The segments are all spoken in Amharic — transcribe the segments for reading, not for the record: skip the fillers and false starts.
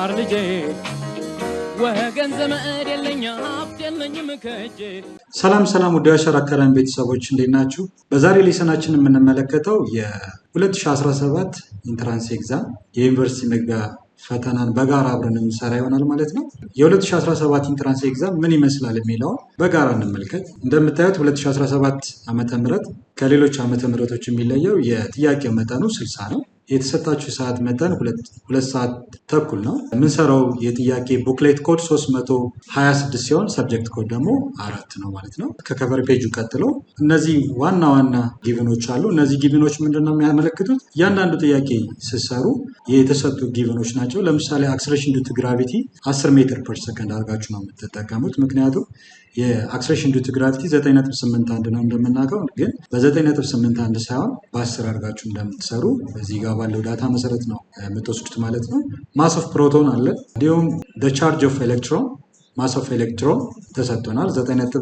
ተማር ልጄ ወገን ዘመድ የለኝ ሀብት የለኝም ከእጄ። ሰላም ውድ የአሻራ አካዳሚ ቤተሰቦች እንዴት ናችሁ? በዛሬ ሌሰናችን የምንመለከተው የ2017 ኢንትራንስ ኤግዛም የዩኒቨርሲቲ መግቢያ ፈተናን በጋራ አብረን እንሰራ ይሆናል ማለት ነው። የ2017 ኢንትራንስ ኤግዛም ምን ይመስላል የሚለው በጋራ እንመልከት። እንደምታዩት 2017 ዓመተ ምህረት ከሌሎች ዓመተ ምህረቶች የሚለየው የጥያቄው መጠኑ 60 ነው። የተሰጣችሁ ሰዓት መጠን 2 ሰዓት ተኩል ነው። የምንሰራው የጥያቄ ቡክሌት ኮድ 326 ሲሆን ሰብጀክት ኮድ ደግሞ 4 ነው ማለት ነው። ከከቨር ፔጁ ቀጥሎ እነዚህ ዋና ጊቭኖች አሉ። እነዚህ ጊቭኖች ምንድነው የሚያመለክቱት? እያንዳንዱ ጥያቄ ስትሰሩ የተሰጡ ጊቭኖች ናቸው። ለምሳሌ አክሰለሬሽን ዲው ቱ ግራቪቲ 10 ሜትር ፐር ሰከንድ አድርጋችሁ ነው የምትጠቀሙት። ምክንያቱም የአክሰለሬሽን ዲው ቱ ግራቪቲ 9.81 ነው እንደምናውቀው፣ ግን በ9.81 ሳይሆን በ10 አድርጋችሁ እንደምትሰሩ በዚህ ጋር ባለው ዳታ መሰረት ነው የምትወስዱት ማለት ነው። ማስ ኦፍ ፕሮቶን አለ። እንዲሁም ቻርጅ ኦፍ ኤሌክትሮን ማስ ኦፍ ኤሌክትሮን ተሰጥቶናል 9.11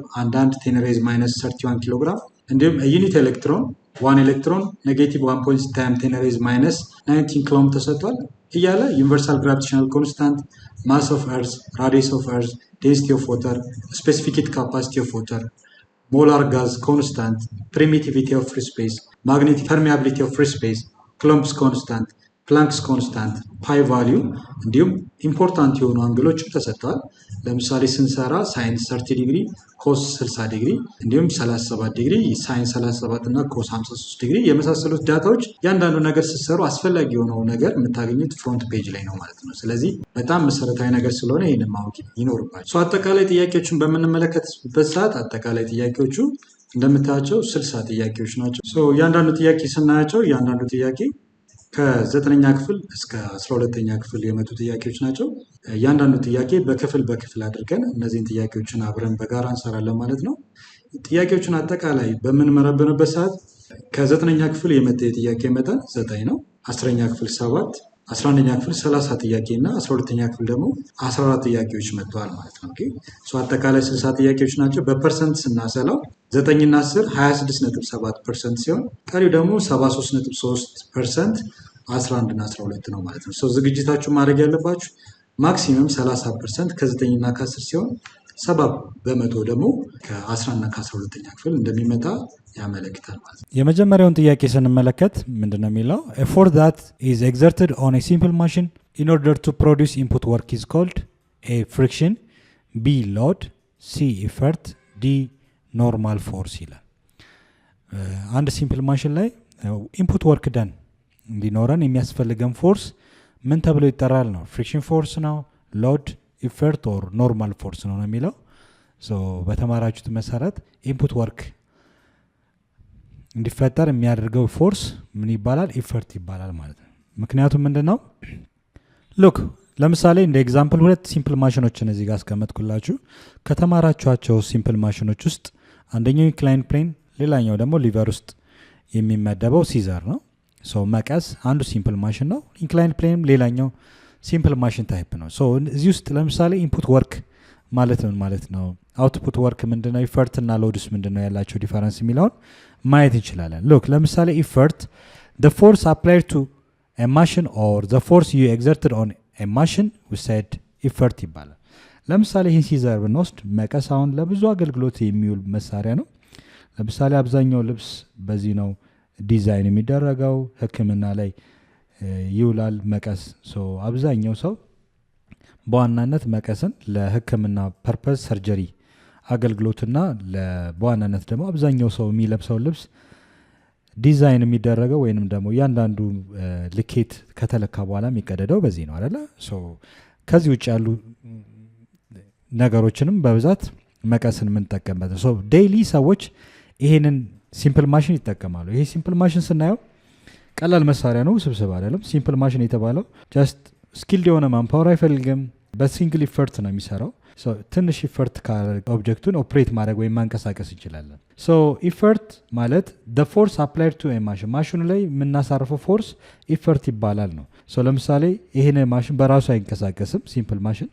10 ሬዝ ማይነስ 31 ኪሎ ግራም። እንዲሁም ዩኒት ኤሌክትሮን 1 ኤሌክትሮን ኔጌቲቭ 1.6 ታይም 10 ሬዝ ማይነስ 19 ኪሎም ተሰጥቷል እያለ ዩኒቨርሳል ግራቪቴሽናል ኮንስታንት፣ ማስ ኦፍ እርዝ፣ ራዲየስ ኦፍ እርዝ፣ ዴንሲቲ ኦፍ ዋተር፣ ስፔሲፊክ ሂት ካፓሲቲ ኦፍ ዋተር፣ ሞላር ጋዝ ኮንስታንት፣ ፕሪሚቲቪቲ ኦፍ ፍሪ ስፔስ፣ ማግኔቲክ ፐርሚያቢሊቲ ኦፍ ፍሪ ስፔስ፣ ክሎምፕስ ኮንስታንት፣ ፕላንክስ ኮንስታንት፣ ፓይ ቫሊዩ እንዲሁም ኢምፖርታንት የሆኑ አንግሎችም ተሰጥተዋል። ለምሳሌ ስንሰራ ሳይን 30 ዲግሪ፣ ኮስ 60 ዲግሪ እንዲሁም 37 ዲግሪ፣ ሳይን 37 እና ኮስ 53 ዲግሪ የመሳሰሉት ዳታዎች እያንዳንዱ ነገር ስትሰሩ አስፈላጊ የሆነው ነገር የምታገኙት ፍሮንት ፔጅ ላይ ነው ማለት ነው። ስለዚህ በጣም መሰረታዊ ነገር ስለሆነ ይህንን ማወቅ ይኖርባቸው። አጠቃላይ ጥያቄዎችን በምንመለከትበት ሰዓት አጠቃላይ ጥያቄዎቹ እንደምታያቸው 60 ጥያቄዎች ናቸው። እያንዳንዱ ጥያቄ ስናያቸው እያንዳንዱ ጥያቄ ከ9ኛ ክፍል እስከ 12ኛ ክፍል የመጡ ጥያቄዎች ናቸው። እያንዳንዱ ጥያቄ በክፍል አድርገን እነዚህን ጥያቄዎችን አብረን በጋራ እንሰራለን ማለት ነው። ጥያቄዎችን አጠቃላይ በምንመረምርበት ሰዓት ከ9ኛ ክፍል የመጣ የጥያቄ መጠን 9 ነው። 10ኛ ክፍል 7፣ 11ኛ ክፍል 30 ጥያቄ እና 12ኛ ክፍል ደግሞ 14 ጥያቄዎች መጥተዋል ማለት ነው። አጠቃላይ 60 ጥያቄዎች ናቸው። በፐርሰንት ስናሰላው 9 እና 10 26.7% ሲሆን ቀሪው ደግሞ 73.3% 11 እና 12 ነው ማለት ነው። ዝግጅታችሁ ማድረግ ያለባችሁ ማክሲመም 30% ከ9 እና ከ10 ሲሆን 70% ደግሞ ከ11 እና ከ12ኛ ክፍል እንደሚመጣ ያመለክታል ማለት ነው። የመጀመሪያውን ጥያቄ ስንመለከት ምንድነው የሚለው? effort that is exerted on a simple machine in order to produce input work is called a friction, b load, c effort, d ኖርማል ፎርስ ይላል። አንድ ሲምፕል ማሽን ላይ ኢንፑት ወርክ ደን እንዲኖረን የሚያስፈልገን ፎርስ ምን ተብሎ ይጠራል ነው? ፍሪክሽን ፎርስ ነው፣ ሎድ፣ ኢፈርት ኦር ኖርማል ፎርስ ነው የሚለው። በተማራችሁት መሰረት ኢንፑት ወርክ እንዲፈጠር የሚያደርገው ፎርስ ምን ይባላል? ኢፈርት ይባላል ማለት ነው። ምክንያቱም ምንድነው? ሉክ ለምሳሌ እንደ ኤግዛምፕል 2 ሲምፕል ማሽኖችን እዚህ ጋር አስቀመጥኩላችሁ። ከተማራችኋቸው ሲምፕል ማሽኖች ውስጥ አንደኛው ኢንክላይን ፕሌን፣ ሌላኛው ደግሞ ሊቨር ውስጥ የሚመደበው ሲዘር ነው። መቀስ አንዱ ሲምፕል ማሽን ነው። ኢንክላይን ፕሌን ሌላኛው ሲምፕል ማሽን ታይፕ ነው። እዚህ ውስጥ ለምሳሌ ኢንፑት ወርክ ማለት ነው፣ አውትፑት ወርክ ምንድነው፣ ኢፈርት እና ሎድስ ምንድነው ያላቸው ዲፈረንስ የሚለውን ማየት እንችላለን። ሉክ ለምሳሌ ኢፈርት the force applied to a machine or the force you exerted on a machine we said effort ይባላል። ለምሳሌ ይህን ሲዘር ብንወስድ መቀስ አሁን ለብዙ አገልግሎት የሚውል መሳሪያ ነው። ለምሳሌ አብዛኛው ልብስ በዚህ ነው ዲዛይን የሚደረገው፣ ሕክምና ላይ ይውላል መቀስ። አብዛኛው ሰው በዋናነት መቀስን ለሕክምና ፐርፐዝ ሰርጀሪ አገልግሎትና በዋናነት ደግሞ አብዛኛው ሰው የሚለብሰው ልብስ ዲዛይን የሚደረገው ወይንም ደግሞ እያንዳንዱ ልኬት ከተለካ በኋላ የሚቀደደው በዚህ ነው አይደለ? ከዚህ ውጭ ያሉ ነገሮችንም በብዛት መቀስን የምንጠቀምበት ነው። ዴይሊ ሰዎች ይሄንን ሲምፕል ማሽን ይጠቀማሉ። ይሄ ሲምፕል ማሽን ስናየው ቀላል መሳሪያ ነው፣ ስብስብ አይደለም። ሲምፕል ማሽን የተባለው ጀስት ስኪልድ የሆነ ማንፓወር አይፈልግም። በሲንግል ኢፈርት ነው የሚሰራው። ትንሽ ኢፈርት ኦብጀክቱን ኦፕሬት ማድረግ ወይም ማንቀሳቀስ እንችላለን። ኢፈርት ማለት the force applied to a machine ማሽኑ ላይ የምናሳርፈው ፎርስ ኢፈርት ይባላል ነው። ለምሳሌ ይሄን ማሽን በራሱ አይንቀሳቀስም። ሲምፕል ማሽን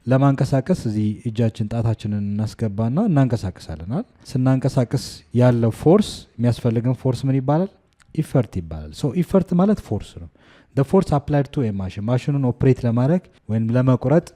ለማንቀሳቀስ እዚህ እጃችን ጣታችንን እናስገባና እናንቀሳቀሳለን። ስናንቀሳቀስ ያለው ፎርስ የሚያስፈልገን ፎርስ ምን ይባላል? ኢፈርት ይባላል። ኢፈርት ማለት ፎርስ ነው። the force applied to a machine ማሽኑን ኦፕሬት ለማድረግ ወይም ለመቁረጥ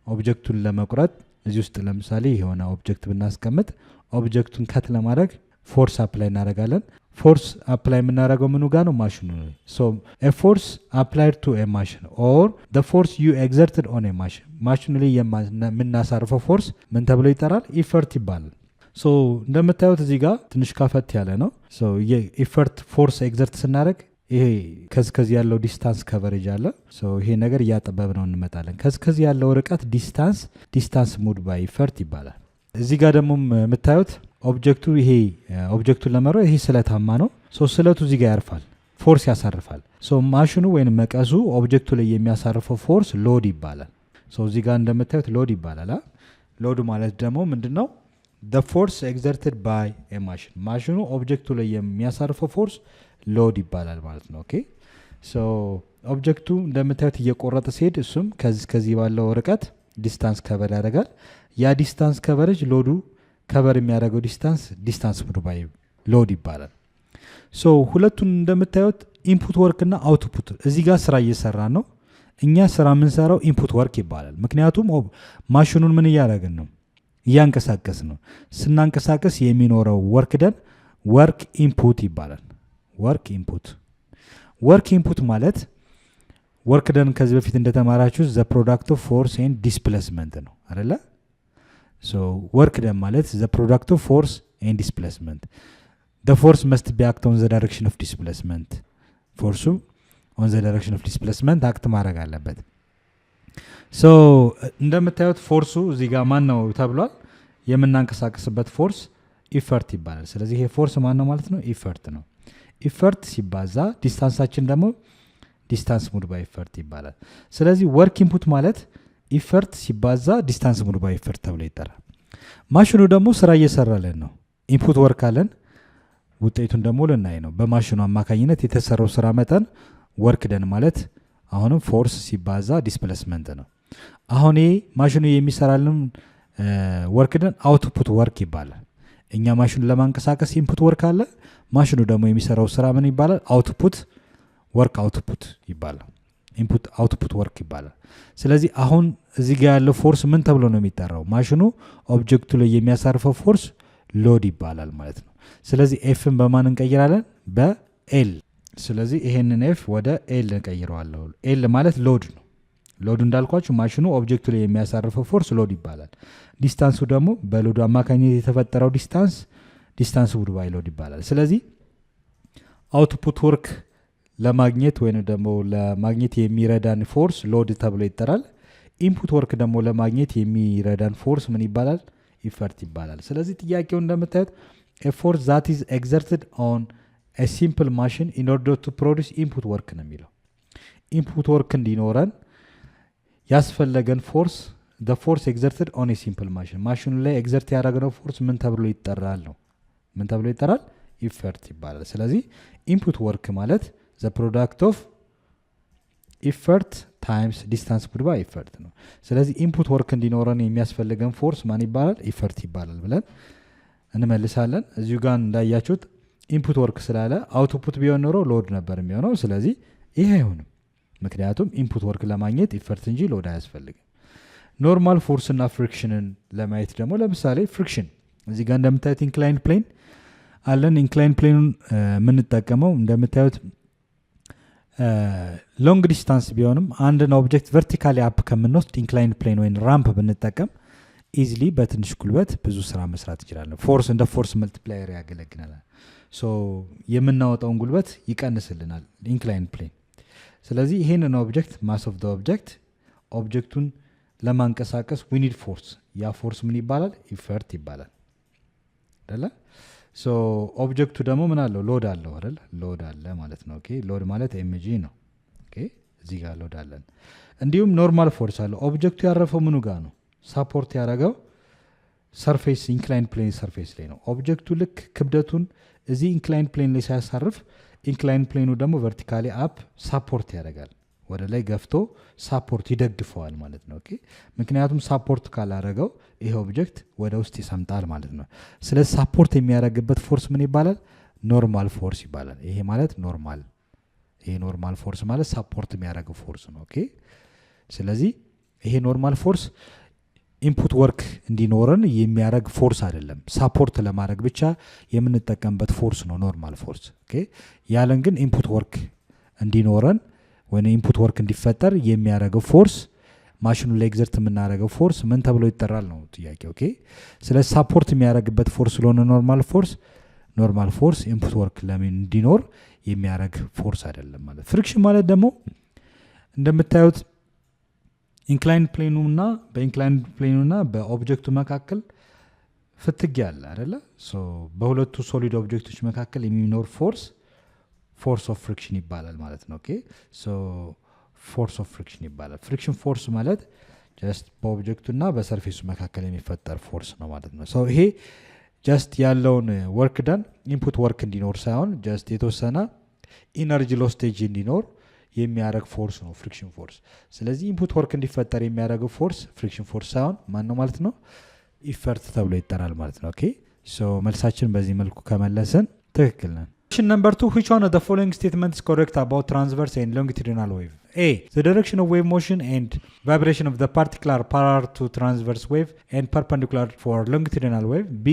ኦብጀክቱን ለመቁረጥ እዚህ ውስጥ ለምሳሌ የሆነ ኦብጀክት ብናስቀምጥ ኦብጀክቱን ከት ለማድረግ ፎርስ አፕላይ እናደርጋለን። ፎርስ አፕላይ የምናደርገው ምኑ ጋር ነው? ማሽኑ ላይ። so a force applied to a machine or the force you exerted on a machine ማሽኑ ላይ የምናሳርፈው ፎርስ ምን ተብሎ ይጠራል? ኢፈርት ይባላል። ሶ እንደምታዩት እዚህ ጋር ትንሽ ካፈት ያለ ነው። ሶ የኢፈርት ፎርስ ኤግዘርት ስናደርግ ይሄ ከዚህ ያለው ዲስታንስ ከቨሬጅ አለ። ሶ ይሄ ነገር እያጠበብ ነው እንመጣለን። ከዚህ ያለው ርቀት ዲስታንስ ሙድ ባይ ኢፈርት ይባላል። እዚህ ጋር ደግሞ የምታዩት ኦብጀክቱ ይሄ ኦብጀክቱን ለመረው ይሄ ስለታማ ነው። ሶ ስለቱ እዚህ ጋር ያርፋል፣ ፎርስ ያሳርፋል። ሶ ማሽኑ ወይም መቀሱ ኦብጀክቱ ላይ የሚያሳርፈው ፎርስ ሎድ ይባላል። ሶ እዚህ ጋር እንደምታዩት ሎድ ይባላል። ሎድ ማለት ደግሞ ምንድነው? the force exerted by a machine ማሽኑ ኦብጀክቱ ላይ የሚያሳርፈው ፎርስ ሎድ ይባላል ማለት ነው። ኦኬ ሶ ኦብጀክቱ እንደምታዩት እየቆረጠ ሲሄድ እሱም ከዚህ ባለው ርቀት ዲስታንስ ከቨር ያደርጋል። ያ ዲስታንስ ከቨሬጅ ሎዱ ከቨር የሚያደርገው ዲስታንስ ሙድ ባይ ሎድ ይባላል። ሶ ሁለቱን እንደምታዩት ኢንፑት ወርክ እና አውትፑት እዚህ ጋር ስራ እየሰራ ነው። እኛ ስራ የምንሰራው ኢንፑት ወርክ ይባላል። ምክንያቱም ማሽኑን ምን እያደረግን ነው? እያንቀሳቀስ ነው። ስናንቀሳቀስ የሚኖረው ወርክ ደን ወርክ ኢንፑት ይባላል። ወርክ ኢንፑት ማለት ወርክ ደን ከዚህ በፊት እንደተማራችሁ ዘ ፕሮዳክት ኦፍ ፎርስ ኤንድ ዲስፕሌስመንት ነው አይደለ? ሶ ወርክ ደን ማለት ዘ ፕሮዳክት ኦፍ ፎርስ ኤንድ ዲስፕሌስመንት the force must be act on the direction of displacement ፎርሱ on the direction of displacement አክት ማድረግ አለበት። ሶ እንደምታዩት ፎርሱ እዚህ ጋር ማን ነው ተብሏል? የምናንቀሳቀስበት ፎርስ ኢፈርት ይባላል። ስለዚህ ይሄ ፎርስ ማን ነው ማለት ነው? ኢፈርት ነው። ኢፈርት ሲባዛ ዲስታንሳችን ደግሞ ዲስታንስ ሙድ ባይ ኢፈርት ይባላል። ስለዚህ ወርክ ኢንፑት ማለት ኢፈርት ሲባዛ ዲስታንስ ሙድ ባይ ኢፈርት ተብሎ ይጠራል። ማሽኑ ደግሞ ስራ እየሰራልን ነው። ኢንፑት ወርክ አለን፣ ውጤቱን ደግሞ ልናይ ነው። በማሽኑ አማካኝነት የተሰራው ስራ መጠን ወርክ ደን ማለት አሁንም ፎርስ ሲባዛ ዲስፕሌስመንት ነው። አሁን ይሄ ማሽኑ የሚሰራልን ወርክ ደን አውትፑት ወርክ ይባላል። እኛ ማሽኑ ለማንቀሳቀስ ኢንፑት ወርክ አለ፣ ማሽኑ ደግሞ የሚሰራው ስራ ምን ይባላል? አውትፑት ይባላል። ኢንፑት አውትፑት ወርክ ይባላል። ስለዚህ አሁን እዚህ ጋር ያለው ፎርስ ምን ተብሎ ነው የሚጠራው? ማሽኑ ኦብጀክቱ ላይ የሚያሳርፈው ፎርስ ሎድ ይባላል ማለት ነው። ስለዚህ ኤፍን በማን እንቀይራለን? በኤል። ስለዚህ ይሄንን ኤፍ ወደ ኤል እንቀይረዋለሁ። ኤል ማለት ሎድ ነው። ሎድ እንዳልኳችሁ ማሽኑ ኦብጀክቱ ላይ የሚያሳርፈው ፎርስ ሎድ ይባላል። ዲስታንሱ ደግሞ በሎዱ አማካኝነት የተፈጠረው ዲስታንስ ውድ ባይ ሎድ ይባላል። ስለዚህ አውትፑት ወርክ ለማግኘት ወይም ደግሞ ለማግኘት የሚረዳን ፎርስ ሎድ ተብሎ ይጠራል። ኢንፑት ወርክ ደግሞ ለማግኘት የሚረዳን ፎርስ ምን ይባላል? ኢፈርት ይባላል። ስለዚህ ጥያቄው እንደምታዩት a force that is exerted on a simple machine in order to produce input work ነው የሚለው። ኢንፑት ወርክ እንዲኖረን ያስፈለገን ፎርስ the force exerted on a simple machine ማሽኑ ላይ ኤግዘርት ያደረግነው ፎርስ ምን ተብሎ ይጠራል ነው? ምን ተብሎ ይጠራል? ኢፈርት ይባላል። ስለዚህ ኢንፑት ወርክ ማለት the product of effort times distance put by effort ነው። ስለዚህ ኢንፑት ወርክ እንዲኖረን የሚያስፈልገን ፎርስ ማን ይባላል? ኢፈርት ይባላል ብለን እንመልሳለን። እዚሁ ጋር እንዳያችሁት ኢንፑት ወርክ ስላለ አውትፑት ቢሆን ኖሮ ሎድ ነበር የሚሆነው። ስለዚህ ይሄ አይሆንም፣ ምክንያቱም ኢንፑት ወርክ ለማግኘት ኢፈርት እንጂ ሎድ አያስፈልግም። ኖርማል ፎርስ እና ፍሪክሽንን ለማየት ደግሞ ለምሳሌ ፍሪክሽን እዚህ ጋር እንደምታዩት ኢንክላይንድ ፕሌን አለን። ኢንክላይንድ ፕሌኑን የምንጠቀመው እንደምታዩት ሎንግ ዲስታንስ ቢሆንም አንድን ኦብጀክት ቨርቲካሊ አፕ ከምንወስድ ኢንክላይንድ ፕሌን ወይም ራምፕ ብንጠቀም ኢዝሊ በትንሽ ጉልበት ብዙ ስራ መስራት ይችላል። ፎርስ እንደ ፎርስ መልቲፕላየር ያገለግለናል። ሶ የምናወጣውን ጉልበት ይቀንስልናል ኢንክላይንድ ፕሌን። ስለዚህ ይሄንን ኦብጀክት ማስ ኦፍ ዘ ኦብጀክቱን ለማንቀሳቀስ ዊ ኒድ ፎርስ። ያ ፎርስ ምን ይባላል? ኢፈርት ይባላል አይደለ? ሶ ኦብጀክቱ ደግሞ ምን አለው? ሎድ አለው አይደል? ሎድ አለ ማለት ነው። ኦኬ ሎድ ማለት ኤምጂ ነው። ኦኬ እዚህ ጋር ሎድ አለን። እንዲሁም ኖርማል ፎርስ አለ። ኦብጀክቱ ያረፈው ምኑ ጋር ነው? ሳፖርት ያደረገው ሰርፌስ ኢንክላይንድ ፕሌን ሰርፌስ ላይ ነው። ኦብጀክቱ ልክ ክብደቱን እዚህ ኢንክላይንድ ፕሌን ላይ ሲያሳርፍ ኢንክላይንድ ፕሌኑ ደግሞ ቨርቲካሊ አፕ ሳፖርት ያደርጋል፣ ወደ ላይ ገፍቶ ሳፖርት ይደግፈዋል ማለት ነው። ኦኬ ምክንያቱም ሳፖርት ካላደረገው ይሄ ኦብጀክት ወደ ውስጥ ይሰምጣል ማለት ነው። ስለዚህ ሳፖርት የሚያደርግበት ፎርስ ምን ይባላል? ኖርማል ፎርስ ይባላል። ይሄ ማለት ኖርማል፣ ይሄ ኖርማል ፎርስ ማለት ሳፖርት የሚያደርገው ፎርስ ነው። ኦኬ ስለዚህ ይሄ ኖርማል ፎርስ ኢንፑት ወርክ እንዲኖረን የሚያደርግ ፎርስ አይደለም፣ ሳፖርት ለማድረግ ብቻ የምንጠቀምበት ፎርስ ነው ኖርማል ፎርስ። ኦኬ ያለን ግን ኢንፑት ወርክ እንዲኖረን ወይ ኢንፑት ወርክ እንዲፈጠር የሚያደርገው ፎርስ ማሽኑ ላይ ኤግዘርት የምናደርገው ፎርስ ምን ተብሎ ይጠራል ነው ጥያቄ። ኦኬ ስለዚህ ሳፖርት የሚያደርግበት ፎርስ ስለሆነ ኖርማል ፎርስ ኢንፑት ወርክ ለምን እንዲኖር የሚያደርግ ፎርስ አይደለም ማለት። ፍሪክሽን ማለት ደግሞ እንደምታዩት ኢንክላይንድ ፕሌኑና በኦብጀክቱ መካከል ፍትጊያ አለ አይደለ? በሁለቱ ሶሊድ ኦብጀክቶች መካከል የሚኖር ፎርስ ኦፍ ፍሪክሽን ይባላል ማለት ነው። ኦኬ ፎርስ ኦፍ ፍሪክሽን ይባላል። ፍሪክሽን ፎርስ ማለት ጀስት በኦብጀክቱና በሰርፌሱ መካከል የሚፈጠር ፎርስ ነው ማለት ነው። ይሄ ጀስት ያለውን ወርክ ደን ኢንፑት ወርክ እንዲኖር ሳይሆን ጀስት የተወሰነ ኢነርጂ ሎስቴጅ እንዲኖር የሚያደርግ ፎርስ ነው ፍሪክሽን ፎርስ። ስለዚህ ኢንፑት ወርክ እንዲፈጠር የሚያደርገው ፎርስ ፍሪክሽን ፎርስ ሳይሆን ማን ነው ማለት ነው? ኢፈርት ተብሎ ይጠራል ማለት ነው። ኦኬ መልሳችን በዚህ መልኩ ከመለስን ትክክል ነን። Question number 2, which one of the following statements is correct about transverse and longitudinal wave? A. The direction of wave motion and vibration of the particle are parallel to transverse wave and perpendicular for longitudinal wave. B.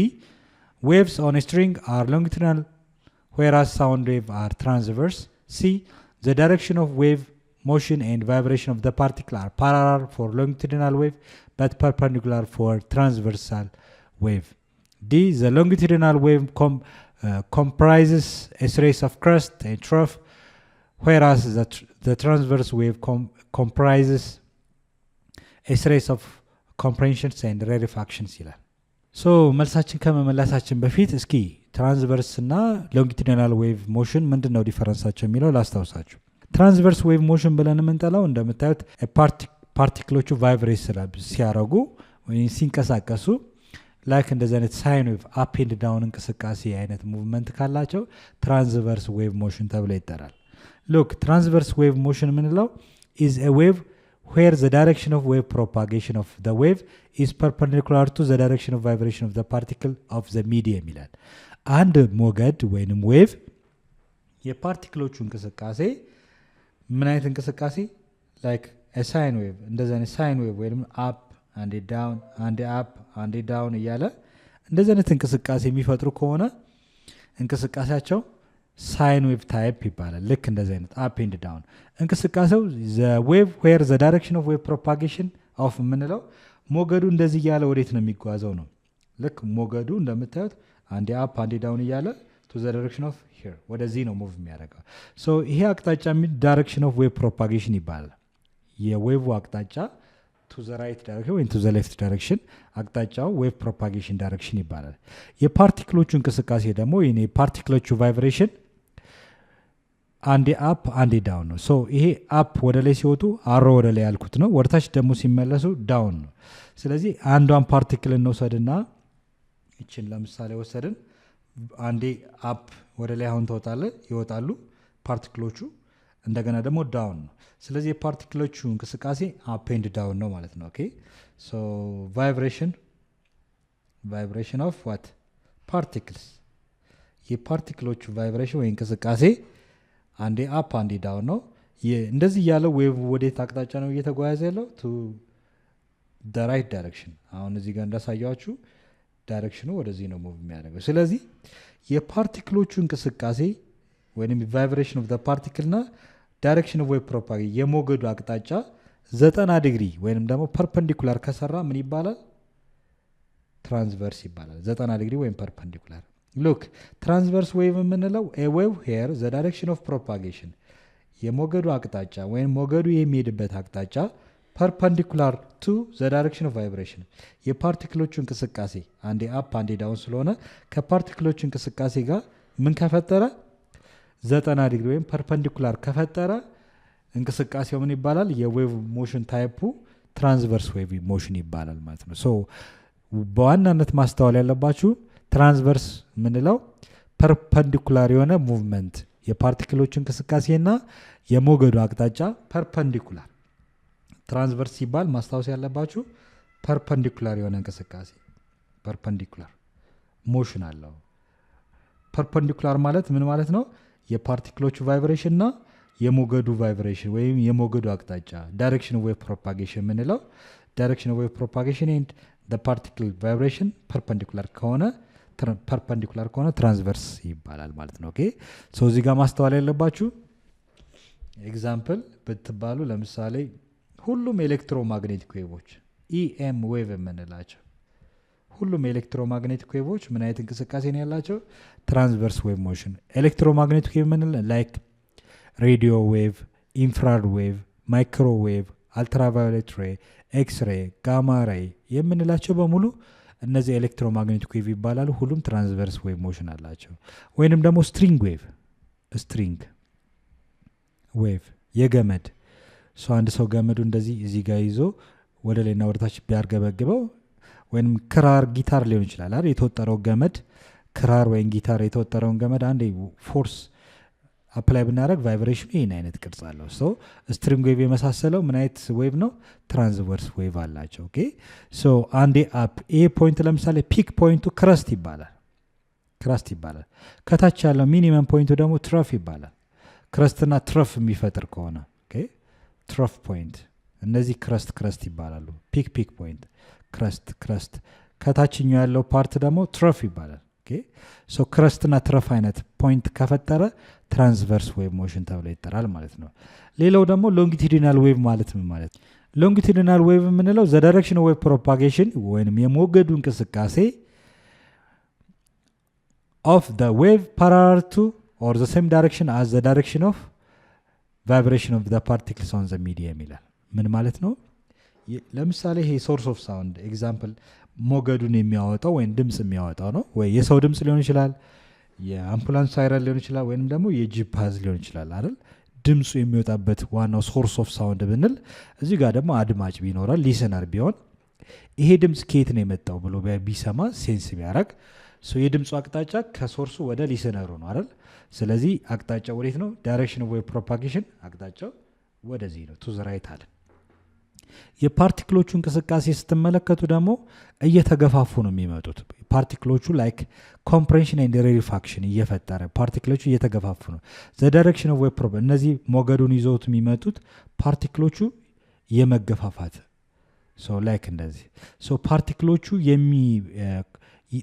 Waves on a string are longitudinal whereas sound wave are transverse. C. The direction of wave motion and vibration of the particle are parallel for longitudinal wave but perpendicular for transversal wave. D. The longitudinal wave comprises a series of crest and trough, whereas the transverse wave comprises a series of compressions and rarefactions ይላል። መልሳችን ከመመለሳችን በፊት እስኪ ትራንስቨርስ እና ሎንጊቱዲናል ዌቭ ሞሽን ምንድን ነው ዲፈረንሳቸው የሚለው ላስታውሳችሁ። ትራንስቨርስ ዌቭ ሞሽን ብለን የምንጠላው እንደምታዩት ፓርቲክሎቹ ቫይብሬት ሲያረጉ ወይም ሲንቀሳቀሱ ላይክ እንደዚህ አይነት ሳይን ዌቭ አፕ ኤንድ ዳውን እንቅስቃሴ አይነት ሙቭመንት ካላቸው ትራንስቨርስ ዌቭ ሞሽን ተብሎ ይጠራል። ሉክ ትራንስቨርስ ዌቭ ሞሽን የምንለው is a wave where the direction of wave propagation of the wave is perpendicular to the direction of vibration of the particle of the medium ይላል። አንድ ሞገድ ወይንም ዌቭ የፓርቲክሎቹ እንቅስቃሴ ምን አይነት እንቅስቃሴ ላይክ ሳይን ዌቭ እንደዚህ አይነት ሳይን ዌቭ ወይንም አፕ አንዴ ዳውን አንዴ አፕ አንዴ ዳውን እያለ እንደዚህ አይነት እንቅስቃሴ የሚፈጥሩ ከሆነ እንቅስቃሴያቸው ሳይን ዌቭ ታይፕ ይባላል። ልክ እንደዚህ አይነት አፕ ኤንድ ዳውን እንቅስቃሴው ዌቭ ዌር ዘ ዳይሬክሽን ኦፍ ዌቭ ፕሮፓጌሽን ኦፍ የምንለው ሞገዱ እንደዚህ እያለ ወዴት ነው የሚጓዘው ነው። ልክ ሞገዱ እንደምታዩት አንዴ አፕ አንዴ ዳውን እያለ ቱ ዘ ዳይሬክሽን ኦፍ ሂር ወደዚህ ነው ሙቭ የሚያደርገው። ይሄ አቅጣጫ ዳይሬክሽን ኦፍ ዌቭ ፕሮፓጌሽን ይባላል። የዌቭ አቅጣጫ to the right direction ወይም to the left direction አቅጣጫው ዌቭ ፕሮፓጌሽን ዳይሬክሽን ይባላል። የፓርቲክሎቹ እንቅስቃሴ ደግሞ የፓርቲክሎቹ ቫይብሬሽን አንዴ አፕ አንዴ ዳውን ነው። ይሄ አፕ ወደ ላይ ሲወጡ አሮ ወደ ላይ ያልኩት ነው፣ ወደታች ደግሞ ሲመለሱ ዳውን ነው። ስለዚህ አንዷን ፓርቲክል እንውሰድና ይችን ለምሳሌ ወሰድን። አንዴ አፕ ወደ ላይ አሁን ይወጣሉ ፓርቲክሎቹ፣ እንደገና ደግሞ ዳውን ነው። ስለዚህ የፓርቲክሎቹ እንቅስቃሴ አፕ ኤንድ ዳውን ነው ማለት ነው። ኦኬ ቫይብሬሽን ኦፍ ዋት ፓርቲክልስ፣ የፓርቲክሎቹ ቫይብሬሽን ወይ እንቅስቃሴ አንዴ አፕ አንዴ ዳውን ነው። እንደዚህ ያለው ዌቭ ወዴት አቅጣጫ ነው እየተጓያዘ ያለው? ቱ ደ ራይት ዳይሬክሽን። አሁን እዚህ ጋር እንዳሳያችሁ ዳይሬክሽኑ ወደዚህ ነው ሙቭ የሚያደርገው። ስለዚህ የፓርቲክሎቹ እንቅስቃሴ ወይም ቫይብሬሽን ኦፍ ፓርቲክል ና ዳይሬክሽን ኦፍ ዌቭ ፕሮፓጌሽን የሞገዱ አቅጣጫ 90 ዲግሪ ወይንም ደግሞ ፐርፐንዲኩላር ከሰራ ምን ይባላል? ትራንስቨርስ ይባላል። 90 ዲግሪ ወይም ፐርፐንዲኩላር። ሉክ ትራንስቨርስ ዌቭ የምንለው ኤ ዌቭ ሄር ዘ ዳይሬክሽን ኦፍ ፕሮፓጌሽን የሞገዱ አቅጣጫ ወይም ሞገዱ የሚሄድበት አቅጣጫ ፐርፐንዲኩላር ቱ ዘ ዳይሬክሽን ኦፍ ቫይብሬሽን የፓርቲክሎቹ እንቅስቃሴ አንዴ አፕ አንዴ ዳውን ስለሆነ ከፓርቲክሎቹ እንቅስቃሴ ጋር ምን ከፈጠረ 90 ዲግሪ ወይም ፐርፐንዲኩላር ከፈጠረ እንቅስቃሴው ምን ይባላል? የዌቭ ሞሽን ታይፑ ትራንስቨርስ ዌቭ ሞሽን ይባላል ማለት ነው። በዋናነት ማስተዋል ያለባችሁ ትራንስቨርስ የምንለው ፐርፐንዲኩላር የሆነ ሙቭመንት የፓርቲክሎቹ እንቅስቃሴና የሞገዱ አቅጣጫ ፐርፐንዲኩላር። ትራንስቨርስ ሲባል ማስታወስ ያለባችሁ ፐርፐንዲኩላር የሆነ እንቅስቃሴ ፐርፐንዲኩላር ሞሽን አለው። ፐርፐንዲኩላር ማለት ምን ማለት ነው? የፓርቲክሎቹ ቫይብሬሽን እና የሞገዱ ቫይብሬሽን ወይም የሞገዱ አቅጣጫ ዳይሬክሽን ዌቭ ፕሮፓጌሽን የምንለው ዳይሬክሽን ዌቭ ፕሮፓጌሽን ኤንድ ፓርቲክል ቫይብሬሽን ፐርፐንዲኩላር ከሆነ ትራንስቨርስ ይባላል ማለት ነው። ኦኬ ሶ እዚህ ጋር ማስተዋል ያለባችሁ ኤግዛምፕል ብትባሉ ለምሳሌ ሁሉም ኤሌክትሮማግኔቲክ ዌቮች ኢኤም ዌቭ የምንላቸው ሁሉም ኤሌክትሮማግኔቲክ ዌቮች ምን አይነት እንቅስቃሴ ነው ያላቸው? ትራንስቨርስ ዌቭ ሞሽን። ኤሌክትሮማግኔቲክ ዌቭ ምን ላይክ ሬዲዮ ዌቭ፣ ኢንፍራሬድ ዌቭ፣ ማይክሮዌቭ፣ አልትራቫዮሌት ሬ፣ ኤክስ ሬ፣ ጋማ ሬ የምንላቸው በሙሉ እነዚህ ኤሌክትሮማግኔቲክ ዌቭ ይባላሉ። ሁሉም ትራንስቨርስ ዌቭ ሞሽን አላቸው። ወይንም ደግሞ ስትሪንግ ዌቭ የገመድ አንድ ሰው ገመዱ እንደዚህ እዚህ ጋር ይዞ ወደ ላይና ወደታች ቢያርገበግበው ወይም ክራር ጊታር ሊሆን ይችላል አይደል? የተወጠረው ገመድ ክራር ወይም ጊታር የተወጠረውን ገመድ አንዴ ፎርስ አፕላይ ብናደረግ ቫይብሬሽኑ ይህን አይነት ቅርጽ አለው። ስትሪንግ ዌቭ የመሳሰለው ምን አይነት ዌቭ ነው? ትራንስቨርስ ዌቭ አላቸው። ኦኬ አንዴ አፕ ይሄ ፖይንት ለምሳሌ ፒክ ፖይንቱ ክረስት ይባላል። ከታች ያለው ሚኒመም ፖይንቱ ደግሞ ትረፍ ይባላል። ክረስትና ትረፍ የሚፈጥር ከሆነ ትረፍ ፖይንት እነዚህ ክረስት ይባላሉ። ፒክ ፖይንት ክረስት ከታችኛው ያለው ፓርት ደግሞ ትረፍ ይባላል። ክረስትና ትረፍ አይነት ፖይንት ከፈጠረ ትራንስቨርስ ዌቭ ሞሽን ተብሎ ይጠራል ማለት ነው። ሌላው ደግሞ ሎንጊቲዲናል ዌቭ ማለት ምን ማለት? ሎንጊቲዲናል ዌቭ የምንለው ዘ ዳይሬክሽን ዌቭ ፕሮፓጌሽን ወይም የሞገዱ እንቅስቃሴ ኦፍ ዘ ዌቭ ፓራላል ቱ ኦር ዘ ሴም ዳይሬክሽን አዝ ዘ ዳይሬክሽን ኦፍ ቫይብሬሽን ኦፍ ዘ ፓርቲክልስ ኦን ዘ ሚዲየም ይላል። ምን ማለት ነው? ለምሳሌ ይሄ ሶርስ ኦፍ ሳውንድ ኤግዛምፕል ሞገዱን የሚያወጣው ወይም ድምፅ የሚያወጣው ነው ወይ የሰው ድምፅ ሊሆን ይችላል፣ የአምቡላንስ ሳይረን ሊሆን ይችላል፣ ወይም ደግሞ የጂፓዝ ሊሆን ይችላል አይደል? ድምፁ የሚወጣበት ዋናው ሶርስ ኦፍ ሳውንድ ብንል እዚህ ጋር ደግሞ አድማጭ ቢኖራል ሊሰነር ቢሆን ይሄ ድምፅ ከየት ነው የመጣው ብሎ ቢሰማ ሴንስ ቢያደርግ የድምፁ አቅጣጫ ከሶርሱ ወደ ሊሰነሩ ነው አይደል? ስለዚህ አቅጣጫው ወዴት ነው? ዳይሬክሽን ኦፍ ዌቭ ፕሮፓጌሽን አቅጣጫው ወደዚህ ነው፣ ቱ ዘ ራይት አለ። የፓርቲክሎቹ እንቅስቃሴ ስትመለከቱ ደግሞ እየተገፋፉ ነው የሚመጡት። ፓርቲክሎቹ ላይክ ኮምፕሬንሽን ኤንድ ሬሪፋክሽን እየፈጠረ ፓርቲክሎቹ እየተገፋፉ ነው። ዘ ዳይሬክሽን ኦፍ ዌቭ ፕሮፓጌሽን እነዚህ ሞገዱን ይዘውት የሚመጡት ፓርቲክሎቹ የመገፋፋት ላይክ እንደዚህ ፓርቲክሎቹ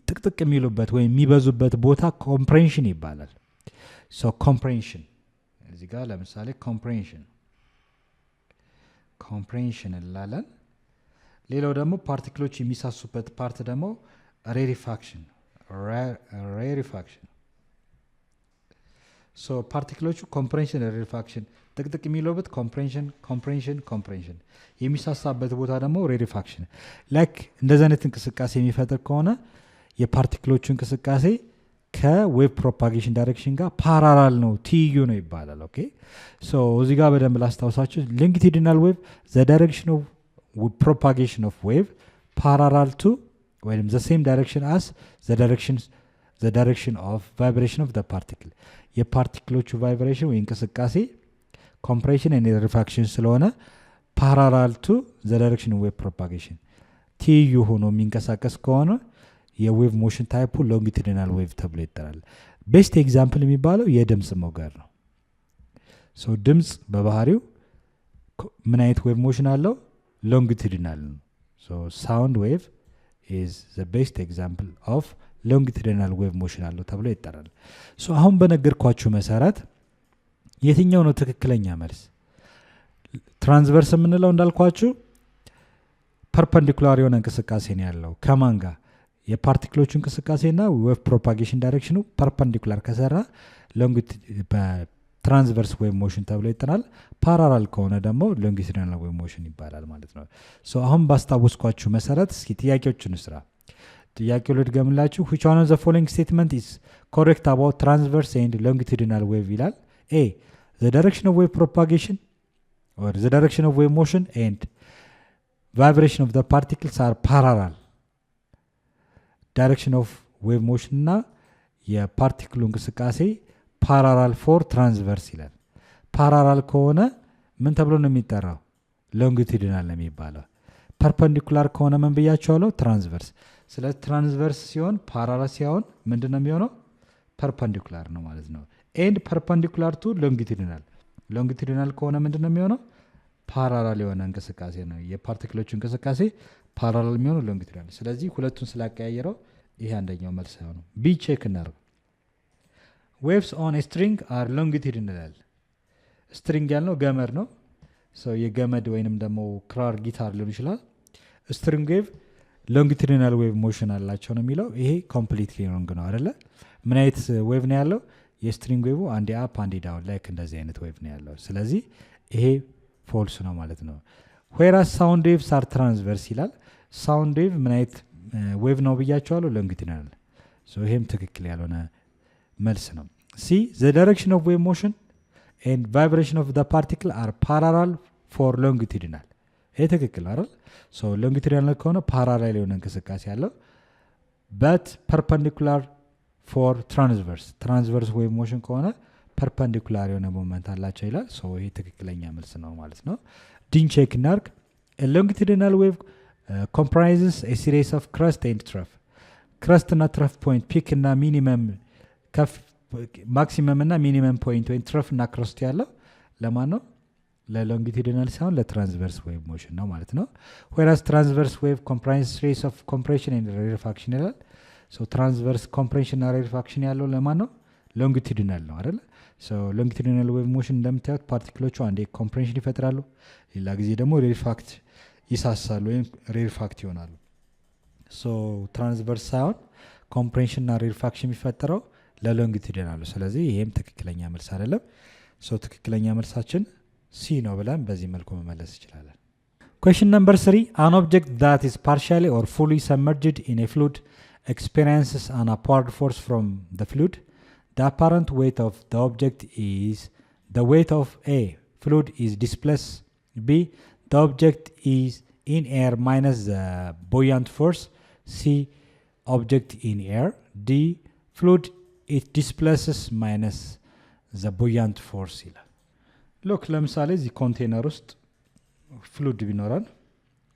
ጥቅጥቅ የሚሉበት ወይም የሚበዙበት ቦታ ኮምፕሬንሽን ይባላል። ኮምፕሬንሽን እዚህ ጋር ለምሳሌ ኮምፕሬንሽን እንላለን። ሌላው ደግሞ ፓርቲክሎች የሚሳሱበት ፓርት ደግሞ ሬሪፋክሽን ፓርቲክሎቹ ኮምፕሬንሽን ሬሪፋክሽን ጥቅጥቅ የሚለውበት ኮምፕሬንሽን የሚሳሳበት ቦታ ደግሞ ሬሪፋክሽን ላይክ እንደዚህ አይነት እንቅስቃሴ የሚፈጥር ከሆነ የፓርቲክሎቹ እንቅስቃሴ ከዌቭ ፕሮፓጌሽን ዳይሬክሽን ጋር ፓራላል ነው፣ ትይዩ ነው ይባላል። ኦኬ እዚህ ጋር በደንብ ላስታውሳችሁ ሎንጊቲዩዲናል ዌቭ ዘ ዳይሬክሽን ኦፍ ፕሮፓጌሽን ኦፍ ዌቭ ፓራላል ቱ ወይም ዘ ሴም ዳይሬክሽን አስ ዘ ዳይሬክሽን ኦፍ ቫይብሬሽን ኦፍ ዘ ፓርቲክል የፓርቲክሎቹ ቫይብሬሽን ወይ እንቅስቃሴ ኮምፕሬሽን ኤንድ ሪፋክሽን ስለሆነ ፓራላል ቱ ዘ ዳይሬክሽን ዌቭ ፕሮፓጌሽን ትይዩ ሆኖ የሚንቀሳቀስ ከሆነ የዌቭ ሞሽን ታይፑ ሎንጊቲዩዲናል ዌቭ ተብሎ ይጠራል። ቤስት ኤግዛምፕል የሚባለው የድምፅ ሞገድ ነው። ድምፅ በባህሪው ምን አይነት ዌቭ ሞሽን አለው? ሎንጊቲዩዲናል ነው። ሳውንድ ዌቭ ኢዝ ዘ ቤስት ኤግዛምፕል ኦፍ ሎንጊቲዩዲናል ዌቭ ሞሽን አለው ተብሎ ይጠራል። አሁን በነገርኳችሁ መሰረት የትኛው ነው ትክክለኛ መልስ? ትራንስቨርስ የምንለው እንዳልኳችሁ ፐርፐንዲኩላር የሆነ እንቅስቃሴ ነው ያለው ከማን ጋር? የፓርቲክሎቹ እንቅስቃሴና ዌቭ ፕሮፓጌሽን ዳይሬክሽኑ ፐርፐንዲኩላር ከሰራ ትራንስቨርስ ዌቭ ሞሽን ተብሎ ይጠራል። ፓራላል ከሆነ ደግሞ ሎንጊቲዩዲናል ዌቭ ሞሽን ይባላል ማለት ነው። አሁን ባስታወስኳችሁ መሰረት እስኪ ጥያቄዎችን ስራ። ጥያቄው ልድገምላችሁ። which one of the following statement is correct about transverse and longitudinal wave ይላል። A the direction of wave propagation or the direction of wave motion and vibration of the particles are parallel ዳይሬክሽን ኦፍ ዌቭ ሞሽን እና የፓርቲክሉ እንቅስቃሴ ፓራላል ፎር ትራንስቨርስ ይላል። ፓራላል ከሆነ ምን ተብሎ ነው የሚጠራው? ሎንጊቲዩዲናል ነው የሚባለው። ፐርፐንዲኩላር ከሆነ ምን ብያቸዋለሁ? ትራንስቨርስ። ስለ ትራንስቨርስ ሲሆን ፓራላል ሲሆን ምንድን ነው የሚሆነው? ፐርፐንዲኩላር ነው ማለት ነው። ኤንድ ፐርፐንዲኩላር ቱ ሎንጊቲዩዲናል ሎንጊቱዲናል ከሆነ ምንድነው የሚሆነው? ፓራላል የሆነ እንቅስቃሴ ነው። የፓርቲክሎቹ እንቅስቃሴ ፓራላል የሚሆነው ሎንጊቱዲናል። ስለዚህ ሁለቱን ስላቀያየረው ይሄ አንደኛው መልስ ነው። ቢ ቼክ እናድርግ። ዌቭስ ኦን ስትሪንግ አር ሎንጊቱዲናል። ስትሪንግ ያልነው ገመድ ነው። ሰው የገመድ ወይንም ደግሞ ክራር ጊታር ሊሆን ይችላል። ስትሪንግ ዌቭ ሎንጊቱዲናል ዌቭ ሞሽን አላቸው ነው የሚለው። ይሄ ኮምፕሊትሊ ሮንግ ነው አይደለ? ምን አይነት ዌቭ ነው ያለው? የስትሪንግ ዌቭ አንዴ አፕ አንዴ ዳውን ላይክ እንደዚህ አይነት ዌቭ ነው ያለው። ስለዚህ ይሄ ፎልስ ነው ማለት ነው። ዌራስ ሳውንድ ዌቭስ አር ትራንስቨርስ ይላል። ሳውንድ ዌቭ ምን አይነት ዌቭ ነው ብያቸዋለሁ? ሎንጊቱዲናል። ይሄም ትክክል ያልሆነ መልስ ነው። ሲ ዘ ዳይሬክሽን ኦፍ ዌቭ ሞሽን ኤንድ ቫይብሬሽን ኦፍ ዘ ፓርቲክል አር ፓራላል ፎር ሎንጊቱዲናል። ይሄ ትክክል አይደል? ሎንጊቱዲናል ከሆነ ፓራላል የሆነ እንቅስቃሴ ያለው በት ፐርፐንዲኩላር ፎር ትራንስቨርስ። ትራንስቨርስ ዌቭ ሞሽን ከሆነ ፐርፐንዲኩላር የሆነ ሞመንት አላቸው ይላል። ይሄ ትክክለኛ መልስ ነው ማለት ነው። ዲን ቼክ እናርግ። ሎንጊቱዲናል ዌቭ ኮምፕራይዝስ ኤ ሲሪስ ኦፍ ክረስት ኤንድ ትረፍ። ክረስት እና ትረፍ ፖይንት ፒክ እና ሚኒመም ማክሲመም እና ሚኒመም ፖይንት ወይም ትረፍ እና ክረስት ያለው ለማን ነው? ለሎንጊቱዲናል ሳይሆን ለትራንስቨርስ ዌቭ ሞሽን ነው ማለት ነው። ዌራስ ትራንስቨርስ ዌቭ ኮምፕራይዝ ሲሪስ ኦፍ ኮምፕሬሽን ኤንድ ሬሪፋክሽን ይላል። ትራንስቨርስ ኮምፕሬሽን እና ሬሪፋክሽን ያለው ለማን ነው? ሎንጊቱዲናል ነው አይደለ? ሎንጊቱዲናል ዌቭ ሞሽን እንደምታዩት ፓርቲክሎቹ አንዴ ኮምፕሬሽን ይፈጥራሉ፣ ሌላ ጊዜ ደግሞ ሬሪፋክት ይሳሳሉ ወይም ሬሪፋክት ይሆናሉ። ትራንስቨርስ ሳይሆን ኮምፕሬሽን እና ሬሪፋክሽን የሚፈጠረው ለሎንጊቱዲናሉ። ስለዚህ ይሄም ትክክለኛ መልስ አይደለም። ትክክለኛ መልሳችን ሲ ነው ብለን በዚህ መልኩ መመለስ ይችላለን። Question number 3. An object that is partially or fully submerged in a fluid experiences an upward force from the fluid. The apparent weight of the object is the weight of A. Fluid is displaced. B. The object is in air minus the buoyant force. C. Object in air. D. Fluid it displaces minus the buoyant force. ሎክ ለምሳሌ እዚህ ኮንቴነር ውስጥ ፍሉድ ቢኖረን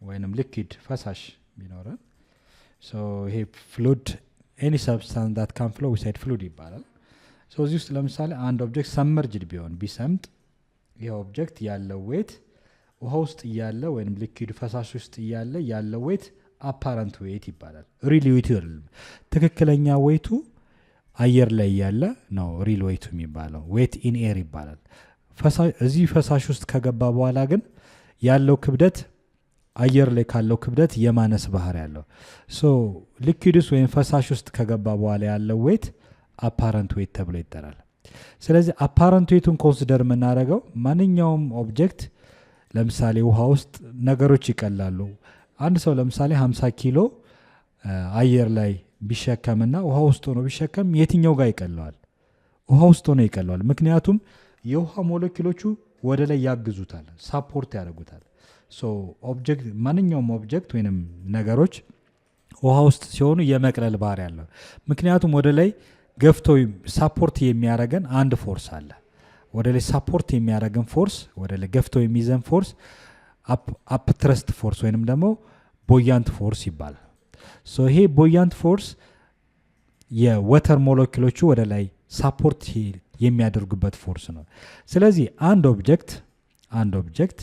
ወይንም ሊኪድ ፈሳሽ ቢኖረን ይሄ ፍሉድ ኤኒ ሰብስታንስ ዳት ካን ፍሎ ዊዛውት ፍሉድ ይባላል። እዚህ ውስጥ ለምሳሌ አንድ ኦብጀክት ሰመርጅድ ቢሆን ቢሰምጥ ይሄ ኦብጀክት ያለው ዌት ውሃ ውስጥ እያለ ወይንም ሊኪድ ፈሳሽ ውስጥ እያለ ያለው ዌት አፓረንት ዌት ይባላል። ሪል ዌቱ ትክክለኛ ዌቱ አየር ላይ ያለ ነው ሪል ዌቱ የሚባለው። ዌት ኢን ኤር ይባላል። እዚህ ፈሳሽ ውስጥ ከገባ በኋላ ግን ያለው ክብደት አየር ላይ ካለው ክብደት የማነስ ባህር ያለው ሊኩዊድስ ወይም ፈሳሽ ውስጥ ከገባ በኋላ ያለው ዌት አፓረንት ዌት ተብሎ ይጠራል። ስለዚህ አፓረንት ዌቱን ኮንሲደር የምናደርገው ማንኛውም ኦብጀክት ለምሳሌ ውሃ ውስጥ ነገሮች ይቀላሉ። አንድ ሰው ለምሳሌ 50 ኪሎ አየር ላይ ቢሸከምና ውሃ ውስጥ ሆኖ ቢሸከም የትኛው ጋር ይቀለዋል? ውሃ ውስጥ ሆኖ ይቀለዋል። ምክንያቱም የውሃ ሞለኪሎቹ ወደ ላይ ያግዙታል፣ ሳፖርት ያደርጉታል። ኦብጀክት ማንኛውም ኦብጀክት ወይንም ነገሮች ውሃ ውስጥ ሲሆኑ የመቅለል ባህሪ ያለው ምክንያቱም ወደ ላይ ገፍቶ ሳፖርት የሚያደርገን አንድ ፎርስ አለ። ወደ ላይ ሳፖርት የሚያደርገን ፎርስ ወደ ላይ ገፍቶ የሚይዘን ፎርስ አፕ ትረስት ፎርስ ወይንም ደግሞ ቦያንት ፎርስ ይባላል። ይሄ ቦያንት ፎርስ የወተር ሞለኪሎቹ ወደ ላይ ሳፖርት የሚያደርጉበት ፎርስ ነው። ስለዚህ አንድ ኦብጀክት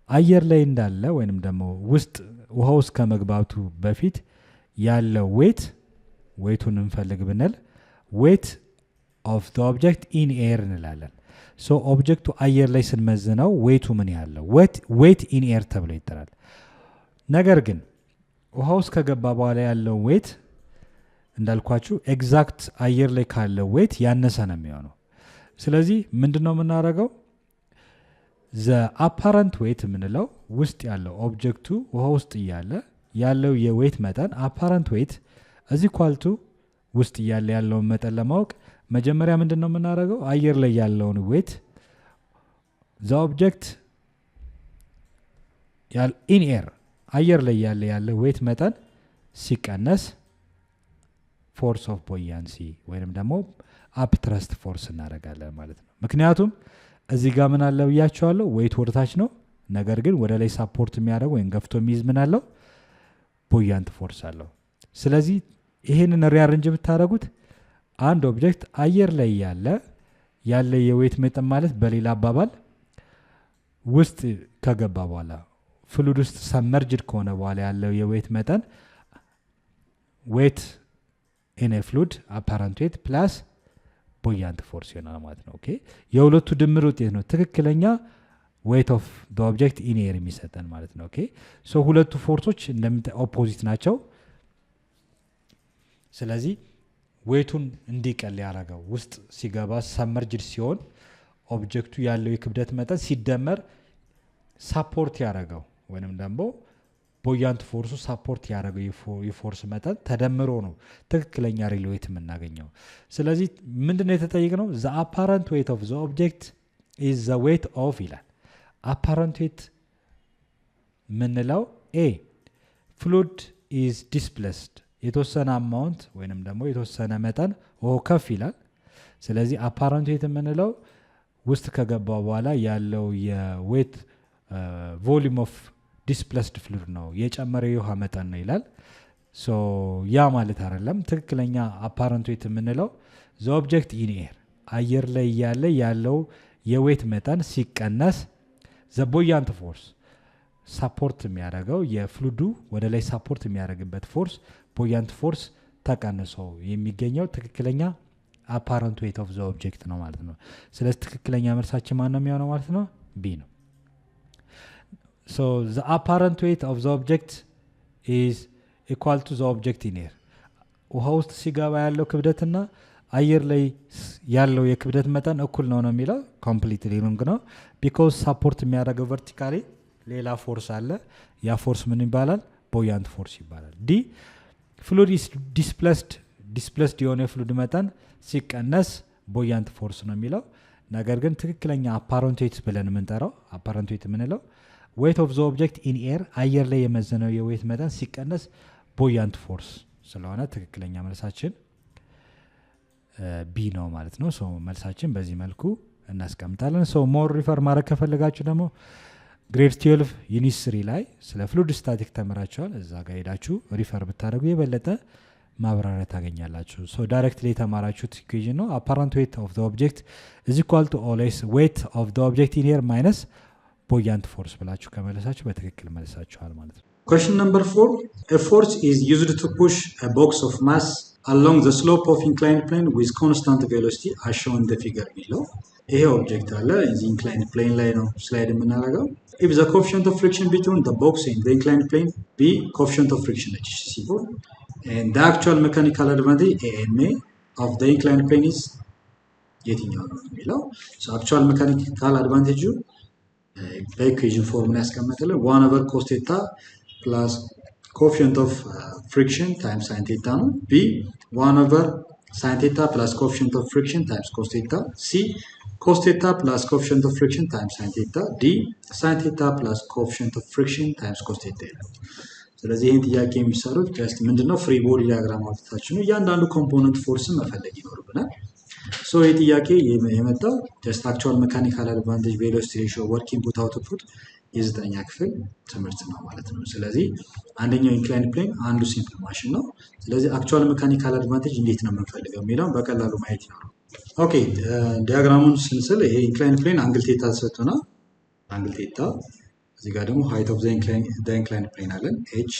አየር ላይ እንዳለ ወይንም ደግሞ ውስጥ ውሃ ውስጥ ከመግባቱ በፊት ያለው ዌቱን እንፈልግ ብንል ዌት ኦፍ ዘ ኦብጀክት ኢን ኤር እንላለን። ኦብጀክቱ አየር ላይ ስንመዝነው ዌቱ ምን ያለው ዌት ኢን ኤር ተብሎ ይጠራል። ነገር ግን ውሃ ውስጥ ከገባ በኋላ ያለው ዌት እንዳልኳችሁ ኤግዛክት አየር ላይ ካለው ዌት ያነሰ ነው የሚሆነው። ስለዚህ ምንድነው የምናደርገው? ዘ አፓረንት ዌት የምንለው ውስጥ ያለው ኦብጀክቱ ውሃ ውስጥ እያለ ያለው የዌት መጠን አፓረንት ዌት እዚህ ኳልቱ ውስጥ እያለ ያለውን መጠን ለማወቅ መጀመሪያ ምንድነው የምናደርገው? አየር ላይ ያለውን ዌት ዘ ኦብጀክት ኢን ኤር አየር ላይ ያለ ዌት መጠን ሲቀነስ ፎርስ ኦፍ ቦያንሲ ወይንም ደግሞ አፕ ትረስት ፎርስ እናደርጋለን ማለት ነው። ምክንያቱም እዚህ ጋር ምን አለ ብያቸዋለሁ? ዌት ወደታች ነው። ነገር ግን ወደ ላይ ሳፖርት የሚያደርግ ወይም ገፍቶ የሚይዝ ምን አለው? ቦያንት ፎርስ አለው። ስለዚህ ይሄንን ሪአሬንጅ ብታደርጉት አንድ ኦብጀክት አየር ላይ ያለ የዌት መጠን ማለት በሌላ አባባል ውስጥ ከገባ በኋላ ፍሉድ ውስጥ ሰመርጅድ ከሆነ በኋላ ያለው የዌት መጠን ዌት ኢን ኤ ፍሉድ አፓረንት ዌት ፕላስ ቦያንት ፎርስ ይሆናል ማለት ነው። ኦኬ የሁለቱ ድምር ውጤት ነው ትክክለኛ ዌት ኦፍ ዘ ኦብጀክት ኢን ኤር የሚሰጠን ማለት ነው። ኦኬ ሶ ሁለቱ ፎርሶች ኦፖዚት ናቸው። ስለዚህ ዌቱን እንዲቀል ያደረገው ውስጥ ሲገባ ሰመርጅድ ሲሆን ኦብጀክቱ ያለው የክብደት መጠን ሲደመር ሳፖርት ያደረገው ወይንም ደግሞ ቦያንት ፎርሱ ሳፖርት ያደረገው የፎርስ መጠን ተደምሮ ነው ትክክለኛ ሪል ዌት የምናገኘው። ስለዚህ ምንድነው የተጠየቅነው? ዘ አፓረንት ዌት ኦፍ ዘ ኦብጀክት ኢዝ ዘ ዌት ኦፍ ይላል። አፓረንት ዌት ምንለው ኤ ፍሉድ ኢዝ ዲስፕሌስድ የተወሰነ አማውንት ወይንም ደግሞ የተወሰነ መጠን ከፍ ይላል። ስለዚህ አፓረንት ዌት የምንለው ውስጥ ከገባ በኋላ ያለው የዌት ቮሊዩም ኦፍ ዲስፕሌስድ ፍሉድ ነው የጨመረ የውሃ መጠን ነው ይላል። ሶ ያ ማለት አይደለም። ትክክለኛ አፓረንት ዌት የምንለው ዘ ኦብጀክት ኢን ኤር አየር ላይ ያለ ያለው የዌት መጠን ሲቀነስ ዘ ቦያንት ፎርስ ሳፖርት የሚያደርገው የፍሉዱ ወደ ላይ ሳፖርት የሚያደርግበት ፎርስ ቦያንት ፎርስ ተቀንሶ የሚገኘው ትክክለኛ አፓረንት ዌት ኦፍ ዘ ኦብጀክት ነው ማለት ነው። ስለዚህ ትክክለኛ መልሳችን ማን ነው የሚሆነው ማለት ነው? ቢ ነው። So the apparent weight of the object is equal to the object in air. ውሃ ውስጥ ሲገባ ያለው ክብደትና አየር ላይ ያለው የክብደት መጠን እኩል ነው የሚለው ኮምፕሊትሊ ሮንግ ነው። ቢኮዝ ሳፖርት የሚያደርገው ቨርቲካሊ ሌላ ፎርስ አለ። ያ ፎርስ ምን ይባላል? ቦያንት ፎርስ ይባላል። ዲ ፍሉድ ኢስ ዲስፕሌስድ የሆነ የፍሉድ መጠን ሲቀነስ ቦያንት ፎርስ ነው የሚለው። ነገር ግን ትክክለኛ አፓረንት ዌት ብለን የምንጠራው አፓረንት ዌት የምንለው ዌት ኦፍ ዘ ኦብጀክት ኢን ኤር አየር ላይ የመዘነው የዌት መጠን ሲቀነስ ቦያንት ፎርስ ስለሆነ ትክክለኛ መልሳችን ቢ ነው ማለት ነው። ሶ መልሳችን በዚህ መልኩ እናስቀምጣለን። ሶ ሞር ሪፈር ማድረግ ከፈለጋችሁ ደግሞ ግሬድ 12 ዩኒት 3 ላይ ስለ ፍሉድ ስታቲክ ተምራችኋል። እዛ ጋር ሄዳችሁ ሪፈር ብታደርጉ የበለጠ ማብራሪያ ታገኛላችሁ። ሶ ዳይሬክትሊ የተማራችሁት ኢኩዌሽን ነው። አፓረንት ዌት ኦፍ ዘ ኦብጀክት ኢዝ ኢኳል ቱ ኦልዌይስ ዌት ኦፍ ዘ ኦብጀክት ኢን ኤር ማይነስ ቦያንት ፎርስ ብላችሁ ከመለሳችሁ በትክክል መልሳችኋል ማለት ነው። Question number 4. A force is used to push a box of mass along the slope of inclined plane with constant velocity as shown in the figure below. ይሄ ኦብጀክት አለ እዚህ ኢንክላይንድ ፕሌን ላይ ነው ስላይድ የምናደርገው። If the coefficient of friction between the box and the inclined plane be coefficient of friction C4 and the actual mechanical advantage AMA of the inclined plane is የትኛው ነው የሚለው። So actual mechanical advantage በኢኩዌሽን ፎርሙላ ያስቀመጠልን 1 cos theta plus coefficient of friction times sin theta ነው። B 1 sin theta plus coefficient of friction times cos theta. C cos theta plus coefficient of friction times sin theta. D sin theta plus coefficient of friction times cos theta ይላል። ስለዚህ ይህን ጥያቄ የሚሰሩት ጀስት ምንድነው ፍሪ ቦዲ ዲያግራም አውጥታችሁ ነው እያንዳንዱ ኮምፖነንት ፎርስን መፈለግ ይኖርብናል። ሶ ይህ ጥያቄ የመጣው ጀስት አክቹዋል ሜካኒካል አድቫንቴጅ ቬሎሲቲ ሬሽዮ ወርክ ኢንፑት አውትፑት የዘጠኛ ክፍል ትምህርት ነው ማለት ነው። ስለዚህ አንደኛው ኢንክላይንድ ፕሌን አንዱ ሲምፕል ማሽን ነው። ስለዚህ አክቹዋል ሜካኒካል አድቫንቴጅ እንዴት ነው የምንፈልገው የሚለውን በቀላሉ ማየት ይኖራል። ኦኬ ዲያግራሙን ስንስል ይሄ ኢንክላይንድ ፕሌን አንግል ቴታ ተሰጥቶናል። አንግል ቴታ እዚህ ጋር ደግሞ ሃይት ኦፍ ዘ ኢንክላይንድ ፕሌን አለን ኤች።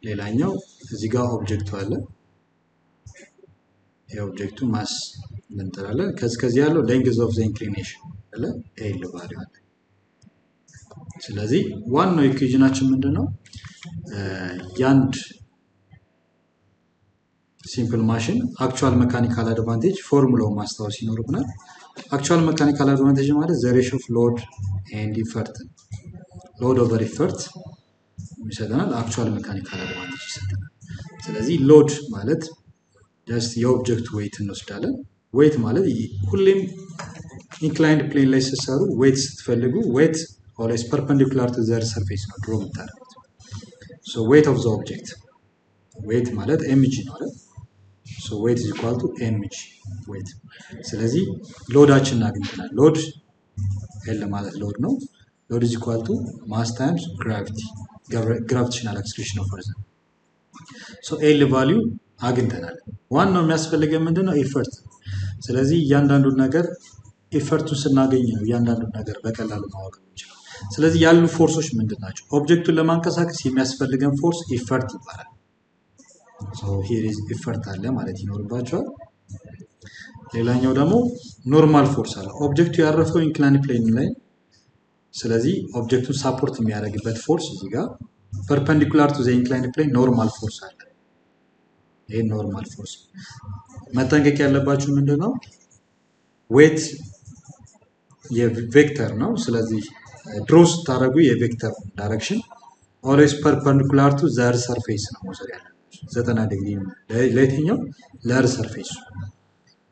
ሌላኛው እዚህ ጋር ኦብጀክቱ አለ። የኦብጀክቱ ማስ እንጠራለን። ከዚህ ያለው ሌንግዝ ኦፍ ዘ ኢንክሊኔሽን አለ ኤል ቫልዩ አለ። ስለዚህ ዋናው ኢኩዌሽናችን ምንድነው? ያንድ ሲምፕል ማሽን አክቹዋል ሜካኒካል አድቫንቴጅ ፎርሙላው ማስታወስ ይኖርብናል። አክቹዋል ሜካኒካል አድቫንቴጅ ማለት ዘ ሬሽዮ ኦፍ ሎድ ኤንድ ኢፈርት ሎድ ኦቨር ኢፈርት ይሰጠናል። አክቹዋል ሜካኒካል አድቫንቴጅ ይሰጠናል። ስለዚህ ሎድ ማለት ጀስት የኦብጀክቱ ዌይት እንወስዳለን። ዌይት ማለት ሁሌም ኢንክላይንድ ፕሌን ላይ ስትሰሩ ዌይት ስትፈልጉ ዌይት ኦልዌይስ ፐርፔንዲኩላር ቱ ዘ ሰርፌስ ነው ድሮ የምታደርጉት። ሶ ዌይት ኦፍ ዘ ኦብጀክት ዌይት ማለት ኤምጂ ነው አይደል? ሶ ዌይት ኢዝ ኢኳል ቱ ኤምጂ ዌይት። ስለዚህ ሎዳችንን አግኝተናል። ሎድ ኤል ማለት ሎድ ነው። ሎድ ኢዝ ኢኳል ቱ ማስ ታይምስ ግራቪቲ ግራቪቴሽናል አክስሌሬሽን ኦፍ እርዝ። ሶ ኤል ቫልዩ አግኝተናል። ዋናው የሚያስፈልገን ምንድነው? ኢፈርት። ስለዚህ እያንዳንዱን ነገር ኢፈርቱን ስናገኝ ነው እያንዳንዱ ነገር በቀላሉ ማወቅ እንችላለን። ስለዚህ ያሉ ፎርሶች ምንድን ናቸው? ኦብጀክቱን ለማንቀሳቀስ የሚያስፈልገን ፎርስ ኢፈርት ይባላል። ሂር ኢዝ ኢፈርት አለ ማለት ይኖርባቸዋል። ሌላኛው ደግሞ ኖርማል ፎርስ አለ። ኦብጀክቱ ያረፈው ኢንክላይን ፕሌን ላይ፣ ስለዚህ ኦብጀክቱን ሳፖርት የሚያደርግበት ፎርስ እዚህ ጋር ፐርፐንዲኩላር ቱ ዘ ኢንክላይን ፕሌን ኖርማል ፎርስ አለ። ይሄ ኖርማል ፎርስ። መጠንቀቅ ያለባችሁ ምንድነው? ዌት የቬክተር ነው። ስለዚህ ድሮ ስታደርጉ የቬክተር ዳይሬክሽን ኦልዌይስ ፐርፐንዲኩላር ቱ ዘ እርዝ ሰርፌስ ነው መውሰድ ያለባችሁ 90 ዲግሪ ለየትኛው ለእርዝ ሰርፌስ።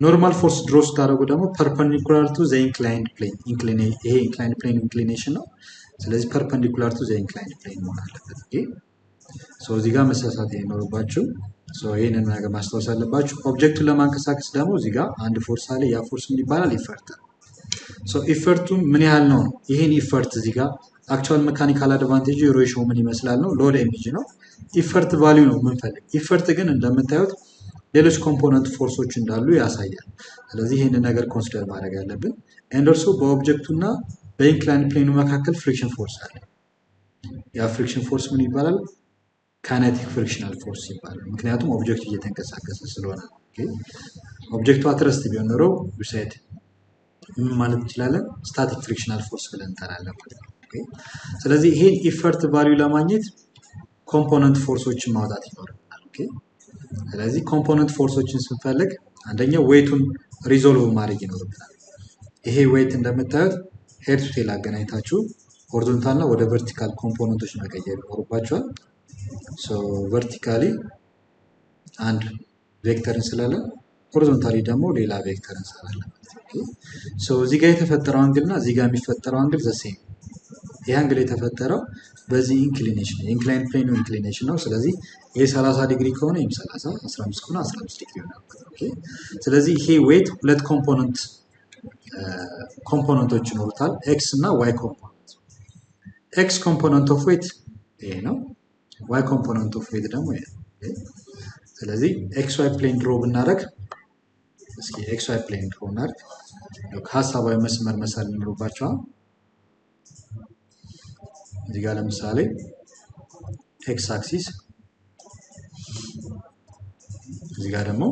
ኖርማል ፎርስ ድሮ ስታደርጉ ደግሞ ፐርፐንዲኩላር ቱ ዘ ኢንክላይንድ ፕሌን። ይሄ ኢንክላይንድ ፕሌን ኢንክሊኔሽን ነው። ስለዚህ ፐርፐንዲኩላር ቱ ዘ ኢንክላይንድ ፕሌን መሆን አለበት። እዚህ ጋር መሳሳት ይኖርባችሁ። ይህንን ነገር ማስታወስ አለባችሁ። ኦብጀክቱን ለማንቀሳቀስ ደግሞ እዚህ ጋር አንድ ፎርስ አለ። ያ ፎርስ ምን ይባላል? ኢፈርት። ኢፈርቱ ምን ያህል ነው? ይህን ኢፈርት እዚህ ጋር አክቹዋል ሜካኒካል አድቫንቴጅ ሬሽዮ ምን ይመስላል ነው? ሎድ ኤምጂ ነው። ኢፈርት ቫልዩ ነው የምንፈልግ። ኢፈርት ግን እንደምታዩት ሌሎች ኮምፖነንት ፎርሶች እንዳሉ ያሳያል። ስለዚህ ይህንን ነገር ኮንሲደር ማድረግ ያለብን። ኤንድ ኦልሶ በኦብጀክቱና በኢንክላይን ፕሌኑ መካከል ፍሪክሽን ፎርስ አለ። ያ ፍሪክሽን ፎርስ ምን ይባላል? ካይኔቲክ ፍሪክሽናል ፎርስ ይባላል። ምክንያቱም ኦብጀክቱ እየተንቀሳቀሰ ስለሆነ። ኦብጀክቱ አትረስት ቢሆን ኖሮ ዊሳይድ ምን ማለት እንችላለን? ስታቲክ ፍሪክሽናል ፎርስ ብለን እንጠራለን ማለት ነው። ስለዚህ ይሄን ኢፈርት ቫልዩ ለማግኘት ኮምፖነንት ፎርሶችን ማውጣት ይኖርብናል። ስለዚህ ኮምፖነንት ፎርሶችን ስንፈልግ አንደኛው ዌቱን ሪዞልቭ ማድረግ ይኖርብናል። ይሄ ዌት እንደምታዩት ሄድ ቱ ቴል አገናኝታችሁ ሆሪዞንታል እና ወደ ቨርቲካል ኮምፖነንቶች መቀየር ይኖርባቸዋል። ቨርቲካሊ አንድ ቬክተር እንስላለን፣ ሆሪዞንታሊ ደግሞ ሌላ ቬክተር እንስላለን። እዚህ ጋር የተፈጠረው አንግል እና እዚህ ጋር የሚፈጠረው አንግል ዘሴም። ይህ አንግል የተፈጠረው በዚህ ኢንክሊኔሽን የኢንክላይን ፕሌኑ ኢንክሊኔሽን ነው። ስለዚህ ይሄ 30 ዲግሪ ከሆነ ይህም 30፣ 15 ከሆነ 15 ዲግሪ ይሆናል። ስለዚህ ይሄ ዌት ሁለት ኮምፖነንቶች ይኖሩታል፣ ኤክስ እና ዋይ ኮምፖነንት። ኤክስ ኮምፖነንት ኦፍ ዌት ይሄ ነው። ዋይ ኮምፖነንት ኦፍ ዌት ደግሞ ይሄ ነው። ስለዚህ ኤክስ ዋይ ፕሌን ድሮ ብናደርግ፣ እስኪ ኤክስ ዋይ ፕሌን ድሮ እናድርግ። ሀሳባዊ መስመር መሳል ይኖርባቸዋል። እዚህ ጋር ለምሳሌ ኤክስ አክሲስ፣ እዚህ ጋር ደግሞ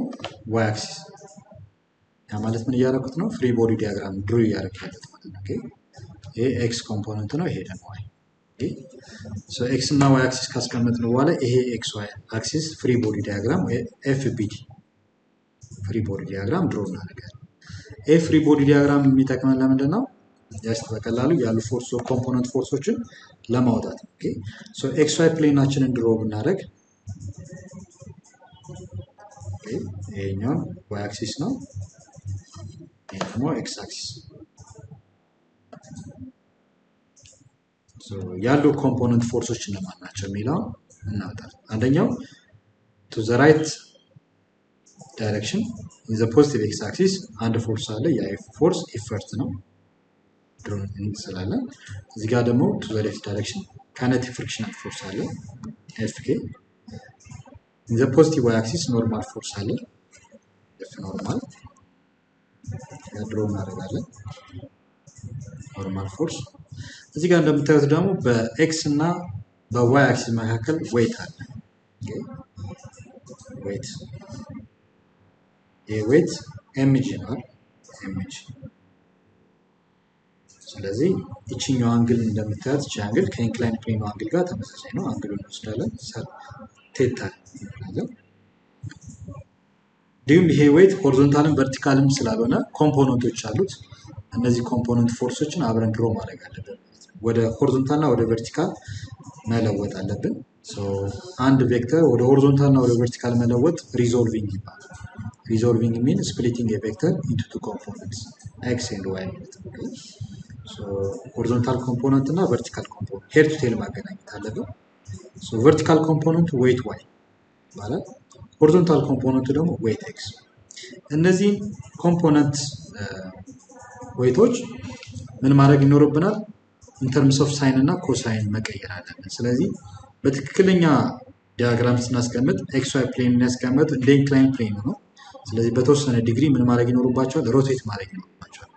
ዋይ አክሲስ። ያ ማለት ምን እያደረኩት ነው? ፍሪ ቦዲ ዲያግራም ድሮ እያደረኩት ያለሁት ማለት ነው። ይሄ ኤክስ ኮምፖነንት ነው፣ ይሄ ደግሞ ዋይ። ኤክስ እና ዋይ አክሲስ ካስቀመጥን በኋላ ይሄ ኤክስ ዋይ አክሲስ ፍሪ ቦዲ ዲያግራም ኤፍቢዲ ፍሪ ቦዲ ዲያግራም ድሮ እናደርጋለን። ይሄ ፍሪ ቦዲ ዲያግራም የሚጠቅመን ለምንድን ነው? ጀስት በቀላሉ ያሉ ኮምፖነንት ፎርሶችን ለማውጣት። ኤክስ ዋይ ፕሌናችንን ድሮ ብናደርግ ይሄኛው ዋይ አክሲስ ነው፣ ይሄ ደግሞ ኤክስ አክሲስ። ያሉ ኮምፖነንት ፎርሶች እነማን ናቸው የሚለው እናውጣለን። አንደኛው ቱ ዘ ራይት ዳይሬክሽን ኢን ዘ ፖዚቲቭ ኤክስ አክሲስ አንድ ፎርስ አለ። ያ ፎርስ ኢፈርት ነው ድሮ እንስላለን። እዚህ ጋር ደግሞ ቱ ዘ ሌፍት ዳይሬክሽን ካይኔቲክ ፍሪክሽናል ፎርስ አለ ኤፍኬ። ኢን ዘ ፖዚቲቭ ዋይ አክሲስ ኖርማል ፎርስ አለ ኤፍ ኖርማል። ድሮ እናደርጋለን ኖርማል ፎርስ። እዚህ ጋር እንደምታዩት ደግሞ በኤክስ እና በዋይ አክሲስ መካከል ዌት አለ። ዌት ዌት ኤምጂ ነው ኤምጂ። ስለዚህ ይችኛው አንግል እንደምታዩት ይቺ አንግል ከኢንክላይን ፕሌኑ አንግል ጋር ተመሳሳይ ነው። አንግሉን እንወስዳለን ቴታ እንላለን። እንዲሁም ይሄ ዌት ሆሪዞንታልም ቨርቲካልም ስላልሆነ ኮምፖነንቶች አሉት። እነዚህ ኮምፖነንት ፎርሶችን አብረን ድሮ ማድረግ አለብን። ወደ ሆሪዞንታል እና ወደ ቨርቲካል መለወጥ አለብን። አንድ ቬክተር ወደ ሆሪዞንታል እና ወደ ቨርቲካል መለወጥ ሪዞልቪንግ ይባላል። ሪዞልቪንግ ሚን ስፕሊቲንግ ኤ ቬክተር ኢንቱ ቱ ኮምፖነንትስ ኤክስ ኤንድ ዋይ ማለት ነው። ሆሪዞንታል ኮምፖነንት እና ቨርቲካል ኮምፖነንት ሄድ ቱ ቴል ማገናኘት አለብን። ቨርቲካል ኮምፖነንቱ ዌት ዋይ ይባላል። ሆሪዞንታል ኮምፖነንቱ ደግሞ ዌት ኤክስ። እነዚህ ኮምፖነንት ዌቶች ምን ማድረግ ይኖርብናል? ኢንተርምስ ኦፍ ሳይን እና ኮሳይን መቀየር አለብን። ስለዚህ በትክክለኛ ዲያግራም ስናስቀምጥ ኤክስ ዋይ ፕሌን እናስቀምጥ እንደ ኢንክላይን ፕሌን ነው። ስለዚህ በተወሰነ ዲግሪ ምን ማድረግ ይኖርባቸዋል? ሮቴት ማድረግ ይኖርባቸዋል።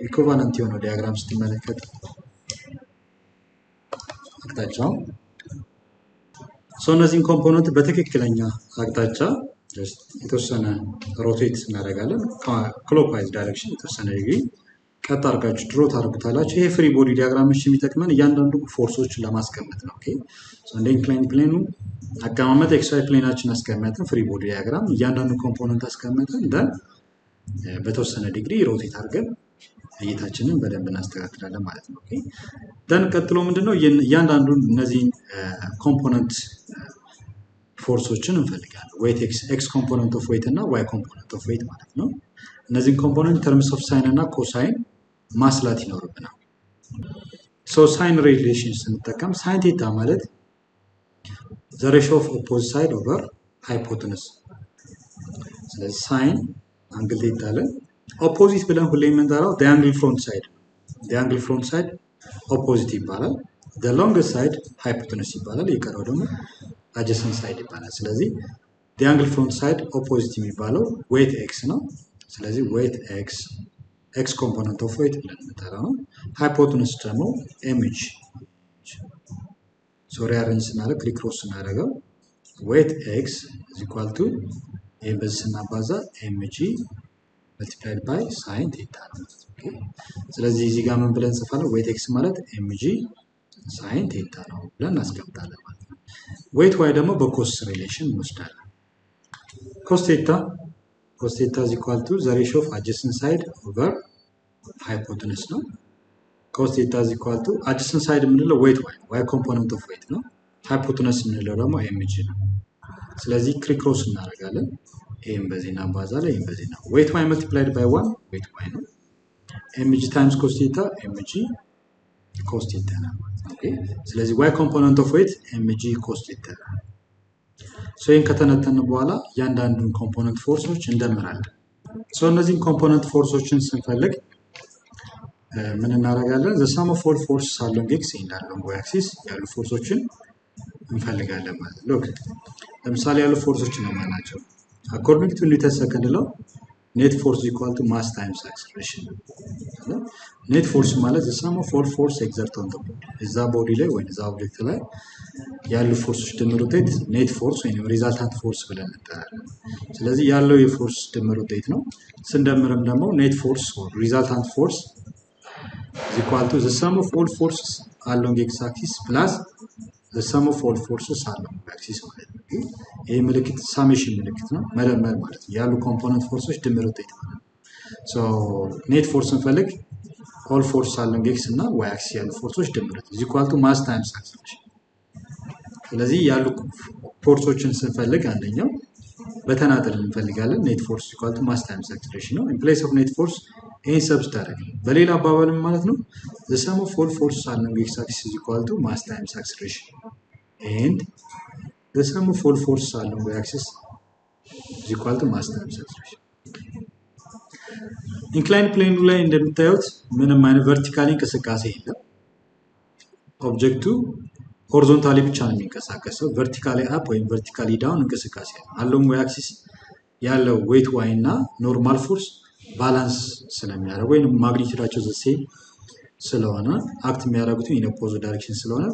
ኢኩቫለንት የሆነው ዲያግራም ስትመለከት አቅጣጫው እነዚህን ኮምፖነንት በትክክለኛ አቅጣጫ የተወሰነ ሮቴት እናደርጋለን። ክሎክዋይዝ ዳይሬክሽን የተወሰነ ዲግሪ ቀጥ አድርጋችሁ ድሮ ታደርጉታላችሁ። ይሄ ፍሪ ቦዲ ዲያግራሞች የሚጠቅመን እያንዳንዱ ፎርሶችን ለማስቀመጥ ነው። ኦኬ እንደ ኢንክላይን ፕሌኑ አቀማመጥ ኤክስዋይ ፕሌናችን አስቀመጥን፣ ፍሪ ቦዲ ዲያግራም እያንዳንዱ ኮምፖነንት አስቀመጥን፣ ደን በተወሰነ ዲግሪ ሮቴት አድርገን እይታችንን በደንብ እናስተካክላለን ማለት ነው። ኦኬ ደን ቀጥሎ ምንድነው እያንዳንዱን እነዚህን ኮምፖነንት ፎርሶችን እንፈልጋለን። ዌት ኤክስ ኮምፖነንት ኦፍ ዌት እና ዋይ ኮምፖነንት ኦፍ ዌት ማለት ነው። እነዚህን ኮምፖነንት ተርምስ ኦፍ ሳይን እና ኮሳይን ማስላት ይኖርብናል። ሳይን ሪሌሽን ስንጠቀም ሳይን ቴታ ማለት ዘ ሬሽዮ ኦፍ ኦፖዚት ሳይድ ኦቨር ሃይፖቴነስ። ስለዚህ ሳይን አንግል ቴታ አለ። ኦፖዚት ብለን ሁሌ የምንጠራው ዳያንግል ፍሮንት ሳይድ፣ ዳያንግል ፍሮንት ሳይድ ኦፖዚት ይባላል። ደ ሎንግስት ሳይድ ሃይፖቴነስ ይባላል። የቀረው ደግሞ አጀሰንት ሳይድ ይባላል። ስለዚህ ዳያንግል ፍሮንት ሳይድ ኦፖዚት የሚባለው ዌት ኤክስ ነው። ስለዚህ ዌት ኤክስ ኤክስ ኮምፖነንት ኦፍ ዌት ብለን የምንጠራው ነው። ሃይፖቴነስ ደግሞ ኤምጂ አሬንጅ ስናደርግ ክሪክሮስ ስናደርገው ዌት ኤክስ ኢዝ ኢኳል ቱ ይሄን በዚህ ስናባዛ ኤምጂ መልቲፕላይድ ባይ ሳይን ቴታ ነው። ስለዚህ እዚህ ጋር ምን ብለን እንጽፋለን? ዌት ኤክስ ማለት ኤምጂ ሳይን ቴታ ነው ብለን እናስቀምጣለን ማለት ነው። ዌት ዋይ ደግሞ በኮስ ሪሌሽን እንወስዳለን። ኮስ ቴታ is equal to the ratio of adjacent side over hypotenuse ነው። cos theta is equal to adjacent side የምንለው ዌት ዋይ ኮምፖነንት ኦፍ ዌት ነው። ሃይፖቴነስ የምንለው ደግሞ ኤምጂ ነው። ስለዚህ ክሪክሮስ እናደርጋለን። ይሄን በዚህ እናባዛለን፣ ይሄን በዚህ ነው። ዌት ዋይ multiplied by 1 ዌት ዋይ ነው። ኤምጂ ታይምስ cos theta ኤምጂ cos theta ነው። ኦኬ ስለዚህ ዋይ ኮምፖነንት ኦፍ ዌት ኤምጂ cos theta ነው። ይህን ከተነተን በኋላ እያንዳንዱን ኮምፖነንት ፎርሶች እንደምራለን። እነዚህን ኮምፖነንት ፎርሶችን ስንፈልግ ምን እናደርጋለን? ዘ ሰም ኦፍ ኦል ፎርስስ አሎንግ ኤክስ ኤንድ አሎንግ ዋይ አክሲስ ያሉ ፎርሶችን እንፈልጋለን ማለት ነው። ሎክ ለምሳሌ ያሉ ፎርሶችን ነው ናቸው። አኮርዲንግ ቱ ኒውተን ሰከንድ ሎው ኔት ፎርስ ኢኳል ቱ ማስ ታይምስ አክሰለሬሽን። ኔት ፎርስ ማለት ዘ ሰም ኦፍ ኦል ፎርስ ኤግዘርት ኦን ዘ ቦዲ፣ እዛ ቦዲ ላይ ወይ እዛ ኦብጀክት ላይ ያሉ ፎርሶች ድምር ውጤት ኔት ፎርስ ወይም ሪዛልታንት ፎርስ ብለን እንጠራለን። ስለዚህ ያለው የፎርስ ድምር ውጤት ነው። ስንደምርም ደግሞ ኔት ፎርስ ኦር ሪዛልታንት ፎርስ is equal to the sum of all forces along x axis plus the sum of all forces along y axis ማለት ነው። ይሄ ምልክት ሳሜሽን ምልክት ነው፣ መደመር ማለት ነው። ያሉ ኮምፖነንት ፎርሶች ድምር ውጤት ማለት ነው። ኔት ፎርስ እንፈልግ all forces along x እና y axis ያሉ ፎርሶች ድምር ውጤት is equal to mass times acceleration። ስለዚህ ያሉ ፎርሶችን ስንፈልግ አንደኛው በተናጠል እንፈልጋለን። ኔት ፎርስ ኢኳል ቱ ማስ ታይምስ አክሰለሬሽን ነው። ኢን ፕሌስ ኦፍ ኔት ፎርስ ይሄን ሰብስታይት በሌላ አባባልም ማለት ነው ዘ ሰም ኦፍ ኦል ፎርስስ አሎንግ ኤክስ አክሲስ ኢዝ ኢኳል ቱ ማስ ታይምስ አክሰለሬሽን ኤንድ ዘ ሰም ኦፍ ኦል ፎርስስ አሎንግ ዋይ አክሲስ ኢዝ ኢኳል ቱ ማስ ታይምስ አክሰለሬሽን። ኢንክላይን ፕሌኑ ላይ እንደምታዩት ምንም አይነት ቨርቲካሊ እንቅስቃሴ የለም። ኦብጀክቱ ሆሪዞንታሊ ብቻ ነው የሚንቀሳቀሰው። ቨርቲካሊ አፕ ወይም ቨርቲካሊ ዳውን እንቅስቃሴ ነው። አሎንግ ዋይ አክሲስ ያለው ዌት ዋይ እና ኖርማል ፎርስ ባላንስ ስለሚያደርጉ ወይም ማግኒቲዩዳቸው ዘሴም ስለሆነ አክት የሚያደርጉት ኢን ኦፖዚት ዳይሬክሽን ስለሆነ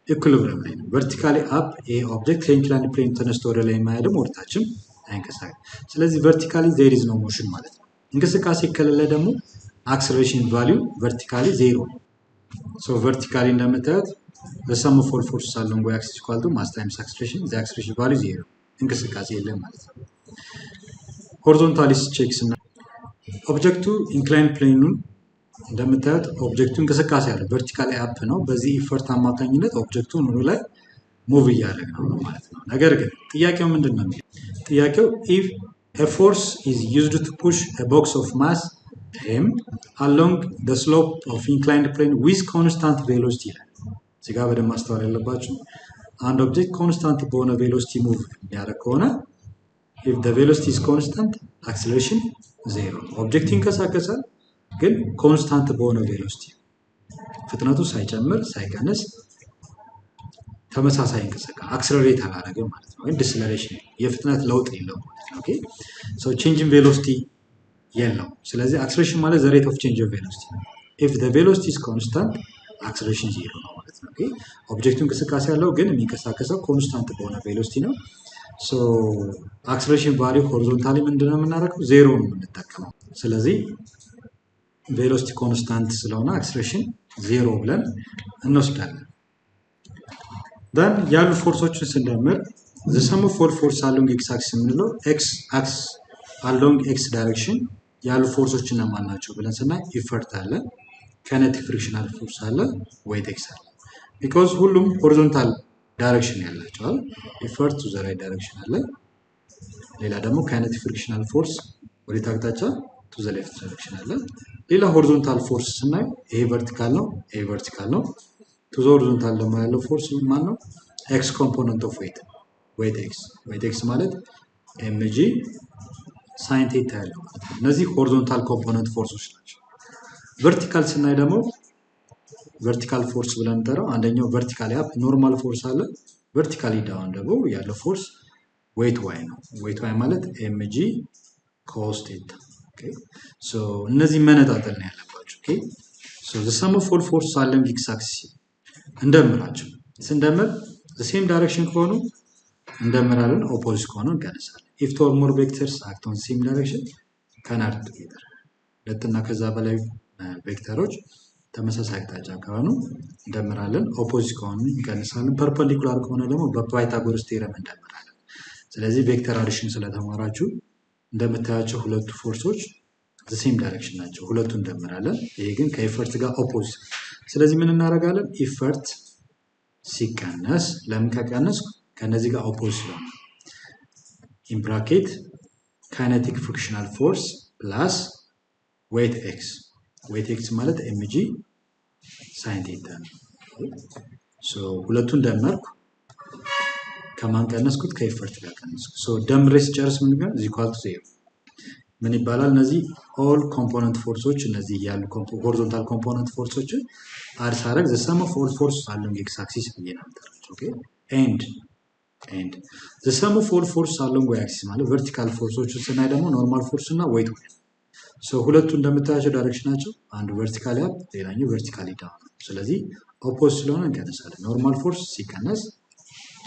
ኢኩሊብሪየም ላይ ነው። ቨርቲካሊ አፕ ይሄ ኦብጀክት ከኢንክላይን ፕሌን ተነስቶ ወደ ላይ የማይሄድም ወደታችም አይንቀሳቀስም። ስለዚህ ቨርቲካሊ ዜር ኢዝ ኖ ሞሽን ማለት ነው። እንቅስቃሴ ከሌለ ደግሞ አክሰለሬሽን ቫልዩ ቨርቲካሊ ዜሮ ነው። ቨርቲካሊ እንደምታዩት the sum of all forces along y axis equal to mass times acceleration, the acceleration value is 0 እንቅስቃሴ የለም ማለት ነው። ሆሪዞንታሊ ቼክ ስና ኦብጀክቱ ኢንክላይን ፕሌኑን እንደምታዩት ኦብጀክቱ እንቅስቃሴ አለ። ቨርቲካሊ አፕ ነው። በዚህ ኢፈርት አማካኝነት ኦብጀክቱ ኑሩ ላይ ሙቭ እያደረገ ነው ማለት ነው። ነገር ግን ጥያቄው ምንድነው? ጥያቄው if a force is used to push a box of mass m along the slope of inclined plane with constant velocity ይላል። እዚህ ጋር በደንብ ማስተዋል ያለባችሁ አንድ ኦብጀክት ኮንስታንት በሆነ ቬሎሲቲ ሙቭ የሚያደርግ ከሆነ if the velocity is constant acceleration 0 ኦብጀክት ይንቀሳቀሳል፣ ግን ኮንስታንት በሆነ ቬሎሲቲ ፍጥነቱ ሳይጨምር ሳይቀንስ ተመሳሳይ እንቅስቃሴ አክሰለሬት አላደረገም ማለት ነው። ዲስለሬሽን የፍጥነት ለውጥ የለውም ማለት ነው። ኦኬ ቼንጅ ኢን ቬሎሲቲ የለው። ስለዚህ አክስሌሬሽን ማለት the rate of change of velocity ነው። if the velocity is constant አክስሌሬሽን ዜሮ ነው ማለት ነው። ኦኬ ኦብጀክቱ እንቅስቃሴ ያለው ግን የሚንቀሳቀሰው ኮንስታንት በሆነ ቬሎሲቲ ነው። ሶ አክስሌሬሽን ቫልዩ ሆሪዞንታሊ ምንድነው የምናደርገው? ዜሮ ነው የምንጠቀመው። ስለዚህ ቬሎሲቲ ኮንስታንት ስለሆነ አክስሌሬሽን ዜሮ ብለን እንወስዳለን። ደን ያሉ ፎርሶችን ስንደምር the sum of all force along x axis የምንለው x axis along x direction ያሉ ፎርሶች እነማን ናቸው ብለን ስናይ ኢፈርት አለ፣ ካይኔቲክ ፍሪክሽናል ፎርስ አለ፣ ዌይት ኤክስ አለ። ቢኮዝ ሁሉም ሆሪዞንታል ዳይሬክሽን ያላቸው አይደል? ኢፈርት ቱ ዘ ራይት ዳይሬክሽን አለ። ሌላ ደግሞ ካይኔቲክ ፍሪክሽናል ፎርስ ወዴት አቅጣጫ ቱ ዘ ሌፍት ዳይሬክሽን አለ። ሌላ ሆሪዞንታል ፎርስ ስናይ ይሄ ቨርቲካል ነው፣ ይሄ ቨርቲካል ነው። ቱ ዘ ሆሪዞንታል ደግሞ ያለው ፎርስ ማን ነው? ኤክስ ኮምፖነንት ኦፍ ዌይት ዌይት ኤክስ። ዌይት ኤክስ ማለት ኤምጂ ሳይን ቴታ ያለው ማለት ነው። እነዚህ ሆሪዞንታል ኮምፖነንት ፎርሶች ናቸው። ቨርቲካል ስናይ ደግሞ ቨርቲካል ፎርስ ብለን እንጠራው አንደኛው ቨርቲካሊ አፕ ኖርማል ፎርስ አለ። ቨርቲካሊ ዳውን ደግሞ ያለው ፎርስ ዌይት ዋይ ነው። ዌይት ዋይ ማለት ኤምጂ ኮስ ቴታ። ኦኬ ሶ እነዚህ መነጣጠል ነው ያለባቸው። ኦኬ ሶ the sum of all forces along x axis እንደምራቸው ስንደምር the same direction ከሆኑ እንደምራለን፣ ኦፖዚት ከሆኑ እንቀንሳለን። if two or more vectors act on same direction cannot together ሁለትና ከዛ በላይ ቬክተሮች ተመሳሳይ አቅጣጫ ከሆኑ እንደምራለን፣ ኦፖዚት ከሆኑ እንቀንሳለን። ፐርፐንዲኩላር ከሆነ ደግሞ በፓይታጎረስ ቴረም እንደምራለን። ስለዚህ ቬክተር አዲሽን ስለተማራችሁ እንደምታያቸው ሁለቱ ፎርሶች the same direction ናቸው፣ ሁለቱ እንደምራለን። ይሄ ግን ከኢፈርት ጋር ኦፖዚት። ስለዚህ ምን እናደርጋለን? ኢፈርት ሲቀነስ ለምን ከቀነስ ከነዚህ ጋር ኦፖዚት ነው። ኢን ብራኬት ካይኔቲክ ፍሪክሽናል ፎርስ ፕላስ ዌይት ኤክስ። ዌይት ኤክስ ማለት ኤምጂ ሳይን ቴታ ነው። ሶ ሁለቱን ደመርኩ፣ ከማን ቀነስኩት? ከኢፈርት ጋር ቀነስኩ። ሶ ደምሬ ስጨርስ ምን ይሆናል? ኢዝ ኢኳል ቱ ዜሮ። ምን ይባላል? እነዚህ ኦል ኮምፖነንት ፎርሶች እነዚህ ያሉ ሆሪዞንታል ኮምፖነንት ፎርሶች አድ ሳደርግ the sum of all forces along x axis ብዬ ነው የምጠራቸው። ኦኬ ኤንድ the sum of all forces along y axis ማለት ቨርቲካል ፎርሶች ስናይ ደግሞ ኖርማል ፎርስ እና ዌይት ዋይ። ሶ ሁለቱ እንደምታያቸው ዳይሬክሽን ናቸው። አንዱ ቨርቲካሊ አፕ፣ ሌላኛው ቨርቲካሊ ዳውን። ስለዚህ ኦፖዚት ስለሆነ እንቀንሳለን። ኖርማል ፎርስ ሲቀነስ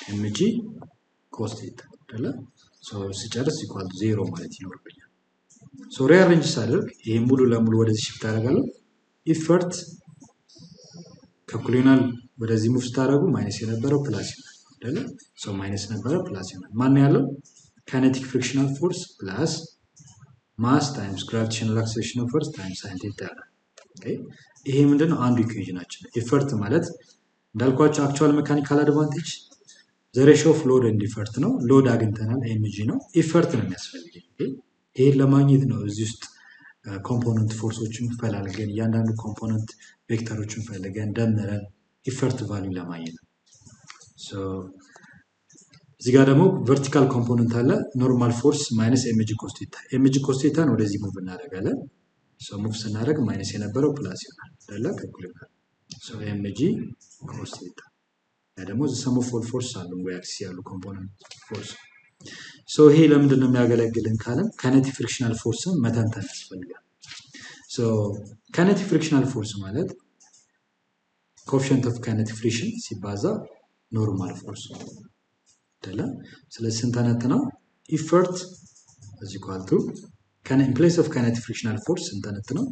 ኤምጂ ኮስ ቴታ አይደለ? ሶ ሲጨርስ ኢኳል ቱ ዜሮ ማለት ይኖርብኛል። ሶ ሪአሬንጅ ሳደርግ ይሄ ሙሉ ለሙሉ ወደዚህ ሽፍት አደርጋለሁ። ኢፈርት ከኩሊናል ወደዚህ ሙቭ ስታደርጉ ማይነስ የነበረው ፕላስ ይሆናል አይደለ? ሶ ማይነስ ነበረ ፕላስ ይሆናል። ማን ያለው? ካይኔቲክ ፍሪክሽናል ፎርስ ፕላስ ማስ ታይምስ ግራቪቴሽናል አክሰሌሬሽን ኦፍ ፎርስ ታይምስ ሳይን ቴታ ያለው። ኦኬ ይሄ ምንድነው? አንዱ ኢኩዌሽናችን። ኢፈርት ማለት እንዳልኳቸው አክቹዋል ሜካኒካል አድቫንቴጅ ዘ ሬሽዮ ኦፍ ሎድ ኤንድ ኢፈርት ነው። ሎድ አግኝተናል፣ ኤምጂ ነው። ኢፈርት ነው የሚያስፈልገኝ። ይሄን ለማግኘት ነው እዚህ ውስጥ ኮምፖነንት ፎርሶችን ፈልገን እያንዳንዱ ኮምፖነንት ቬክተሮችን ፈልገን ደምረን ኢፈርት ቫልዩ ለማግኘት ነው። ሶ እዚህ ጋር ደግሞ ቨርቲካል ኮምፖነንት አለ። ኖርማል ፎርስ ማይነስ ኤምጂ ኮስ ቴታ። ኤምጂ ኮስ ቴታን ወደዚህ ሙቭ እናደርጋለን። ሶ ሙቭ ስናደርግ ማይነስ የነበረው ፕላስ ይሆናል አይደለ? ከኩል ይሆናል። ሶ ኤምጂ ኮስ ቴታ ያ ደግሞ the sum of all forces along y axis ያሉ ኮምፖነንት ፎርስ። ሶ ይሄ ለምንድን ነው የሚያገለግልን ካለን ካይኔቲክ ፍሪክሽናል ፎርስን መተንተን ያስፈልጋል። ሶ ካይኔቲክ ፍሪክሽናል ፎርስ ማለት ኮኤፊሽንት ኦፍ ካይኔቲክ ፍሪክሽን ሲባዛ ኖርማል ፎርስ አይደለ? ስለዚህ ስንተነትነው ኢፈርት is equal to in place of kinetic frictional force ስንተነትነው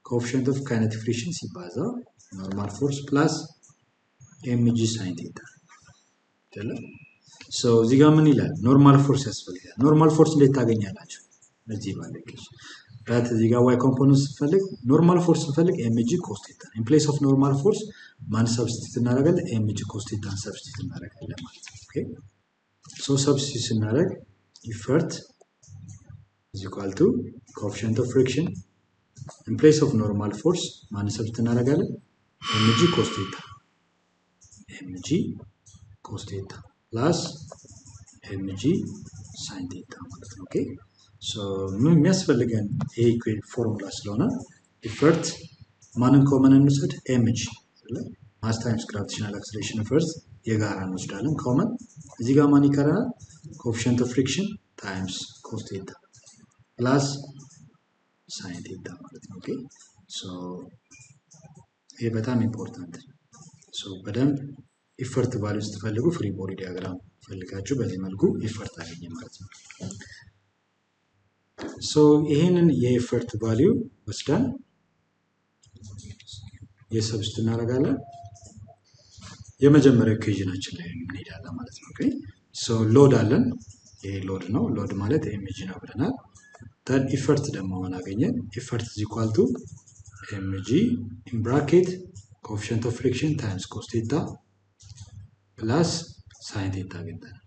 ኮኤፊሽንት ኦፍ ካይኔቲክ ፍሪክሽን ሲባዛ ኖርማል ፎርስ ፕላስ ኤምጂ ሳይን ቴታ አይደለ? ሶ እዚህ ጋር ምን ይላል? ኖርማል ፎርስ ያስፈልጋል። ኖርማል ፎርስ እንዴት ታገኛላችሁ? እዚህ ባለቀሽ ዳት እዚህ ጋር ዋይ ኮምፖነንት ስንፈልግ ኖርማል ፎርስ ስንፈልግ ኤምጂ ኮስ ቴታ ኢን ፕሌስ ኦፍ ኖርማል ፎርስ ማን ሰብስቲት እናደርጋለን? ኤምጂ ኮስ ቴታን ሰብስቲት እናደርጋለን ማለት ነው። ኦኬ ሶ ሰብስቲት ስናደርግ ኢፈርት is equal to coefficient of friction in place of normal force ማን ሰብስቲት እናደርጋለን? ኤምጂ ኮስ ቴታ ኤምጂ ኮስ ቴታ ፕላስ ኤምጂ ሳይን ቴታ ማለት ነው። ኦኬ ሶ ምን የሚያስፈልገን ይሄ ፎርሙላ ስለሆነ ኢፈርት ማንን ኮመን እንውሰድ? ኤምጂ ማስ ታይምስ ግራቪቴሽናል አክሰሌሬሽን ፈርስ የጋራ እንወስዳለን ኮመን። እዚህ ጋር ማን ይቀረናል? ኮኤፊሽንት ኦፍ ፍሪክሽን ታይምስ ኮስ ቴታ ፕላስ ሳይን ቴታ ማለት ነው። ኦኬ ሶ ይሄ በጣም ኢምፖርታንት ነው። ሶ በደንብ ኢፈርት ቫልዩ ስትፈልጉ ፍሪ ቦዲ ዲያግራም ፈልጋችሁ በዚህ መልኩ ኢፈርት አገኘ ማለት ነው። ሶ ይሄንን የኢፈርት ቫልዩ ወስደን የሰብስት እናደርጋለን የመጀመሪያው ኢኩዌሽናችን ላይ እንሄዳለን ማለት ነው። ኦኬ ሶ ሎድ አለን። ይሄ ሎድ ነው። ሎድ ማለት ኤምጂ ነው ብለናል። ታን ኢፈርት ደግሞ ሆነ አገኘን። ኢፈርት is equal to mg in bracket coefficient of friction times cos theta plus sin theta አገኝተናል።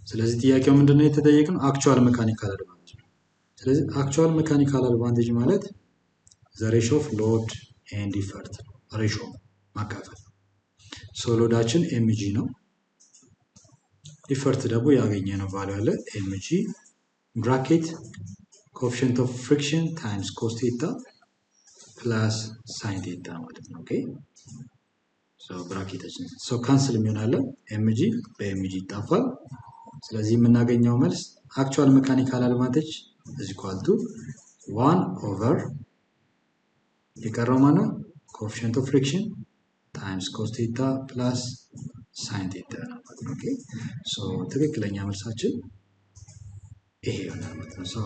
ስለዚህ ጥያቄው ምንድነው የተጠየቅነው? አክቹዋል ሜካኒካል አድቫንቴጅ ነው። ስለዚህ አክቹዋል ሜካኒካል አድቫንቴጅ ማለት the ratio of load and effort ሬሾ ማካፈል። ሶ ሎዳችን ኤምጂ ነው። ኢፈርት ደግሞ ያገኘነው ቫልዩ አለ ኤምጂ ብራኬት ኮኤፊሽንት ኦፍ ፍሪክሽን ታይምስ ኮስ ቴታ ፕላስ ሳይን ቴታ ማለት ነው። ኦኬ ሶ ብራኬታችን ሶ ካንስል የሚሆናለ ኤምጂ በኤምጂ ይጣፋል። ስለዚህ የምናገኘው መልስ አክቹዋል ሜካኒካል አድቫንቴጅ is equal to 1 over የቀረው ማለት ኮኤፊሽንት ኦፍ ፍሪክሽን ታይምስ ኮስ ቴታ ፕላስ ሳይን ቴታ ነው ማለት ነው። ኦኬ ሶ ትክክለኛ መልሳችን ይሄ ይሆናል ማለት ነው። ሶ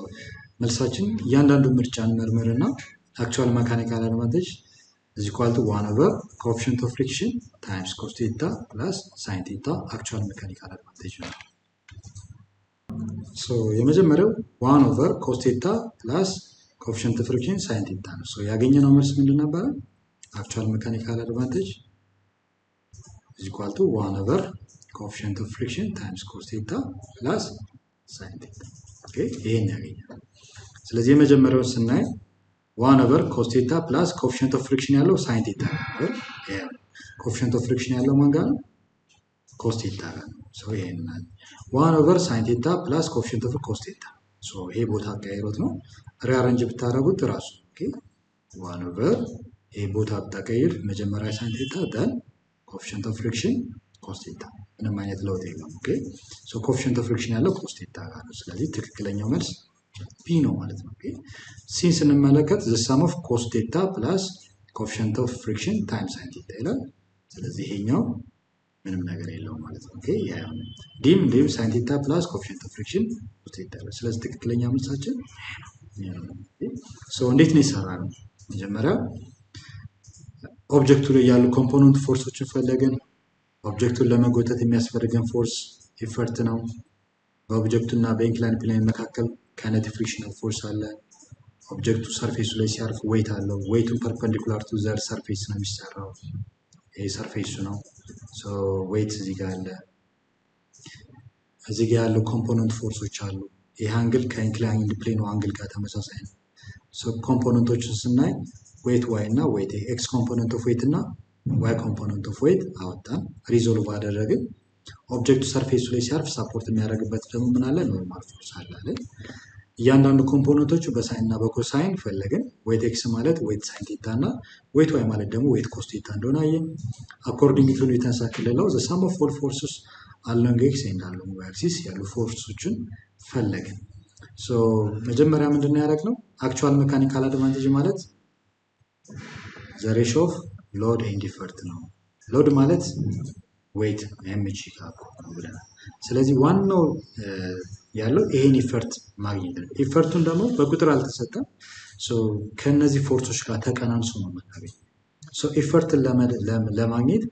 መልሳችን እያንዳንዱ ምርጫ እንመርምርና አክቹዋል ሜካኒካል አድቫንቴጅ is equal to 1 over coefficient of friction times cos theta plus sin theta አክቹዋል ሜካኒካል አድቫንቴጅ ነው። ሶ የመጀመሪያው 1 over cos theta plus coefficient of friction sin theta ነው። ሶ ያገኘነው መልስ ምንድን ነበር? actual mechanical advantage is equal to 1 over coefficient of friction times cos theta plus sin theta. Okay, ይሄን ያገኛል። ስለዚህ የመጀመሪያው ስናይ 1 over cos theta plus coefficient of friction ያለው sin theta ነው። ይሄ coefficient of friction ያለው ማን ጋር ነው? cos theta ጋር ነው። ሶ ይሄን 1 over sin theta plus coefficient of cos theta ሶ ይሄ ቦታ ቀይሮት ነው ሪአሬንጅ ብታረጉት ራሱ ኦኬ 1 over ይሄ ቦታ ብታቀይር መጀመሪያ ሳይን ቴታ ደን ኮኤፊሽንት ኦፍ ፍሪክሽን ኮስ ቴታ ምንም አይነት ለውጥ የለውም። ኦኬ ሶ ኮኤፊሽንት ኦፍ ፍሪክሽን ያለው ኮስ ቴታ ጋር ነው። ስለዚህ ትክክለኛው መልስ ቢ ነው ማለት ነው። ኦኬ ሲን ስንመለከት the sum of cos theta plus coefficient of friction times sin theta ይላል። ስለዚህ ይሄኛው ምንም ነገር የለውም ማለት ነው። ኦኬ ያ ዲም sin theta plus coefficient of friction cos theta ይላል። ስለዚህ ትክክለኛ መልሳችን ሶ እንዴት ነው የሰራነው? መጀመሪያ ኦብጀክቱ ላይ ያሉ ኮምፖነንት ፎርሶችን ፈለግን። ኦብጀክቱን ለመጎተት የሚያስፈልገን ፎርስ ኢፈርት ነው። በኦብጀክቱ እና በኢንክላይን ፕሌን መካከል ካይኔቲክ ፍሪክሽናል ፎርስ አለ። ኦብጀክቱ ሰርፌሱ ላይ ሲያርፍ ዌይት አለው። ዌይቱን ፐርፐንዲኩላር ቱ ዘር ሰርፌስ ነው የሚሰራው። ይሄ ሰርፌሱ ነው። ሶ ዌይት እዚህ ጋር አለ። እዚህ ጋር ያሉ ኮምፖነንት ፎርሶች አሉ። ይሄ አንግል ከኢንክላይንድ ፕሌኑ አንግል ጋር ተመሳሳይ ነው። ሶ ኮምፖነንቶችን ስናይ ዌይት ዋይ እና ዌይት ኤክስ ኮምፖነንት ኦፍ ዌይት እና ዋይ ኮምፖነንት ኦፍ ዌይት አወጣን። ሪዞልቭ አደረግን። ኦብጀክቱ ሰርፌሱ ላይ ሲያርፍ ሳፖርት የሚያደርግበት ደግሞ ምን አለ? ኖርማል ፎርስ አለ አይደል? እያንዳንዱ ኮምፖነንቶቹ በሳይን እና በኮሳይን ፈለግን። ዌይት ኤክስ ማለት ዌይት ሳይን ቴታ እና ዌይት ዋይ ማለት ደግሞ ዌይት ኮስ ቴታ እንደሆነ አየን። አኮርዲንግ ቱ ኒውተንስ አክልለው ዘ ሳም ኦፍ ኦል ፎርስስ አሎንግ ኤክስ ኤንድ አሎንግ ዋይ አክሲስ ያሉ ፎርሶችን ፈለግን። ሶ መጀመሪያ ምንድነው ያደረግነው? አክቹዋል ሜካኒካል አድቫንቴጅ ማለት the ratio of load and effort ነው። ሎድ ማለት ዌይት ኤምጂ ጋር ነው ብለናል። ስለዚህ ዋናው ያለው ይሄን ኢፈርት ማግኘት ነው። ኢፈርቱን ደግሞ በቁጥር አልተሰጠም። ሶ ከነዚህ ፎርሶች ጋር ተቀናንሶ ነው የምናገኘው። ሶ ኢፈርትን ለማግኘት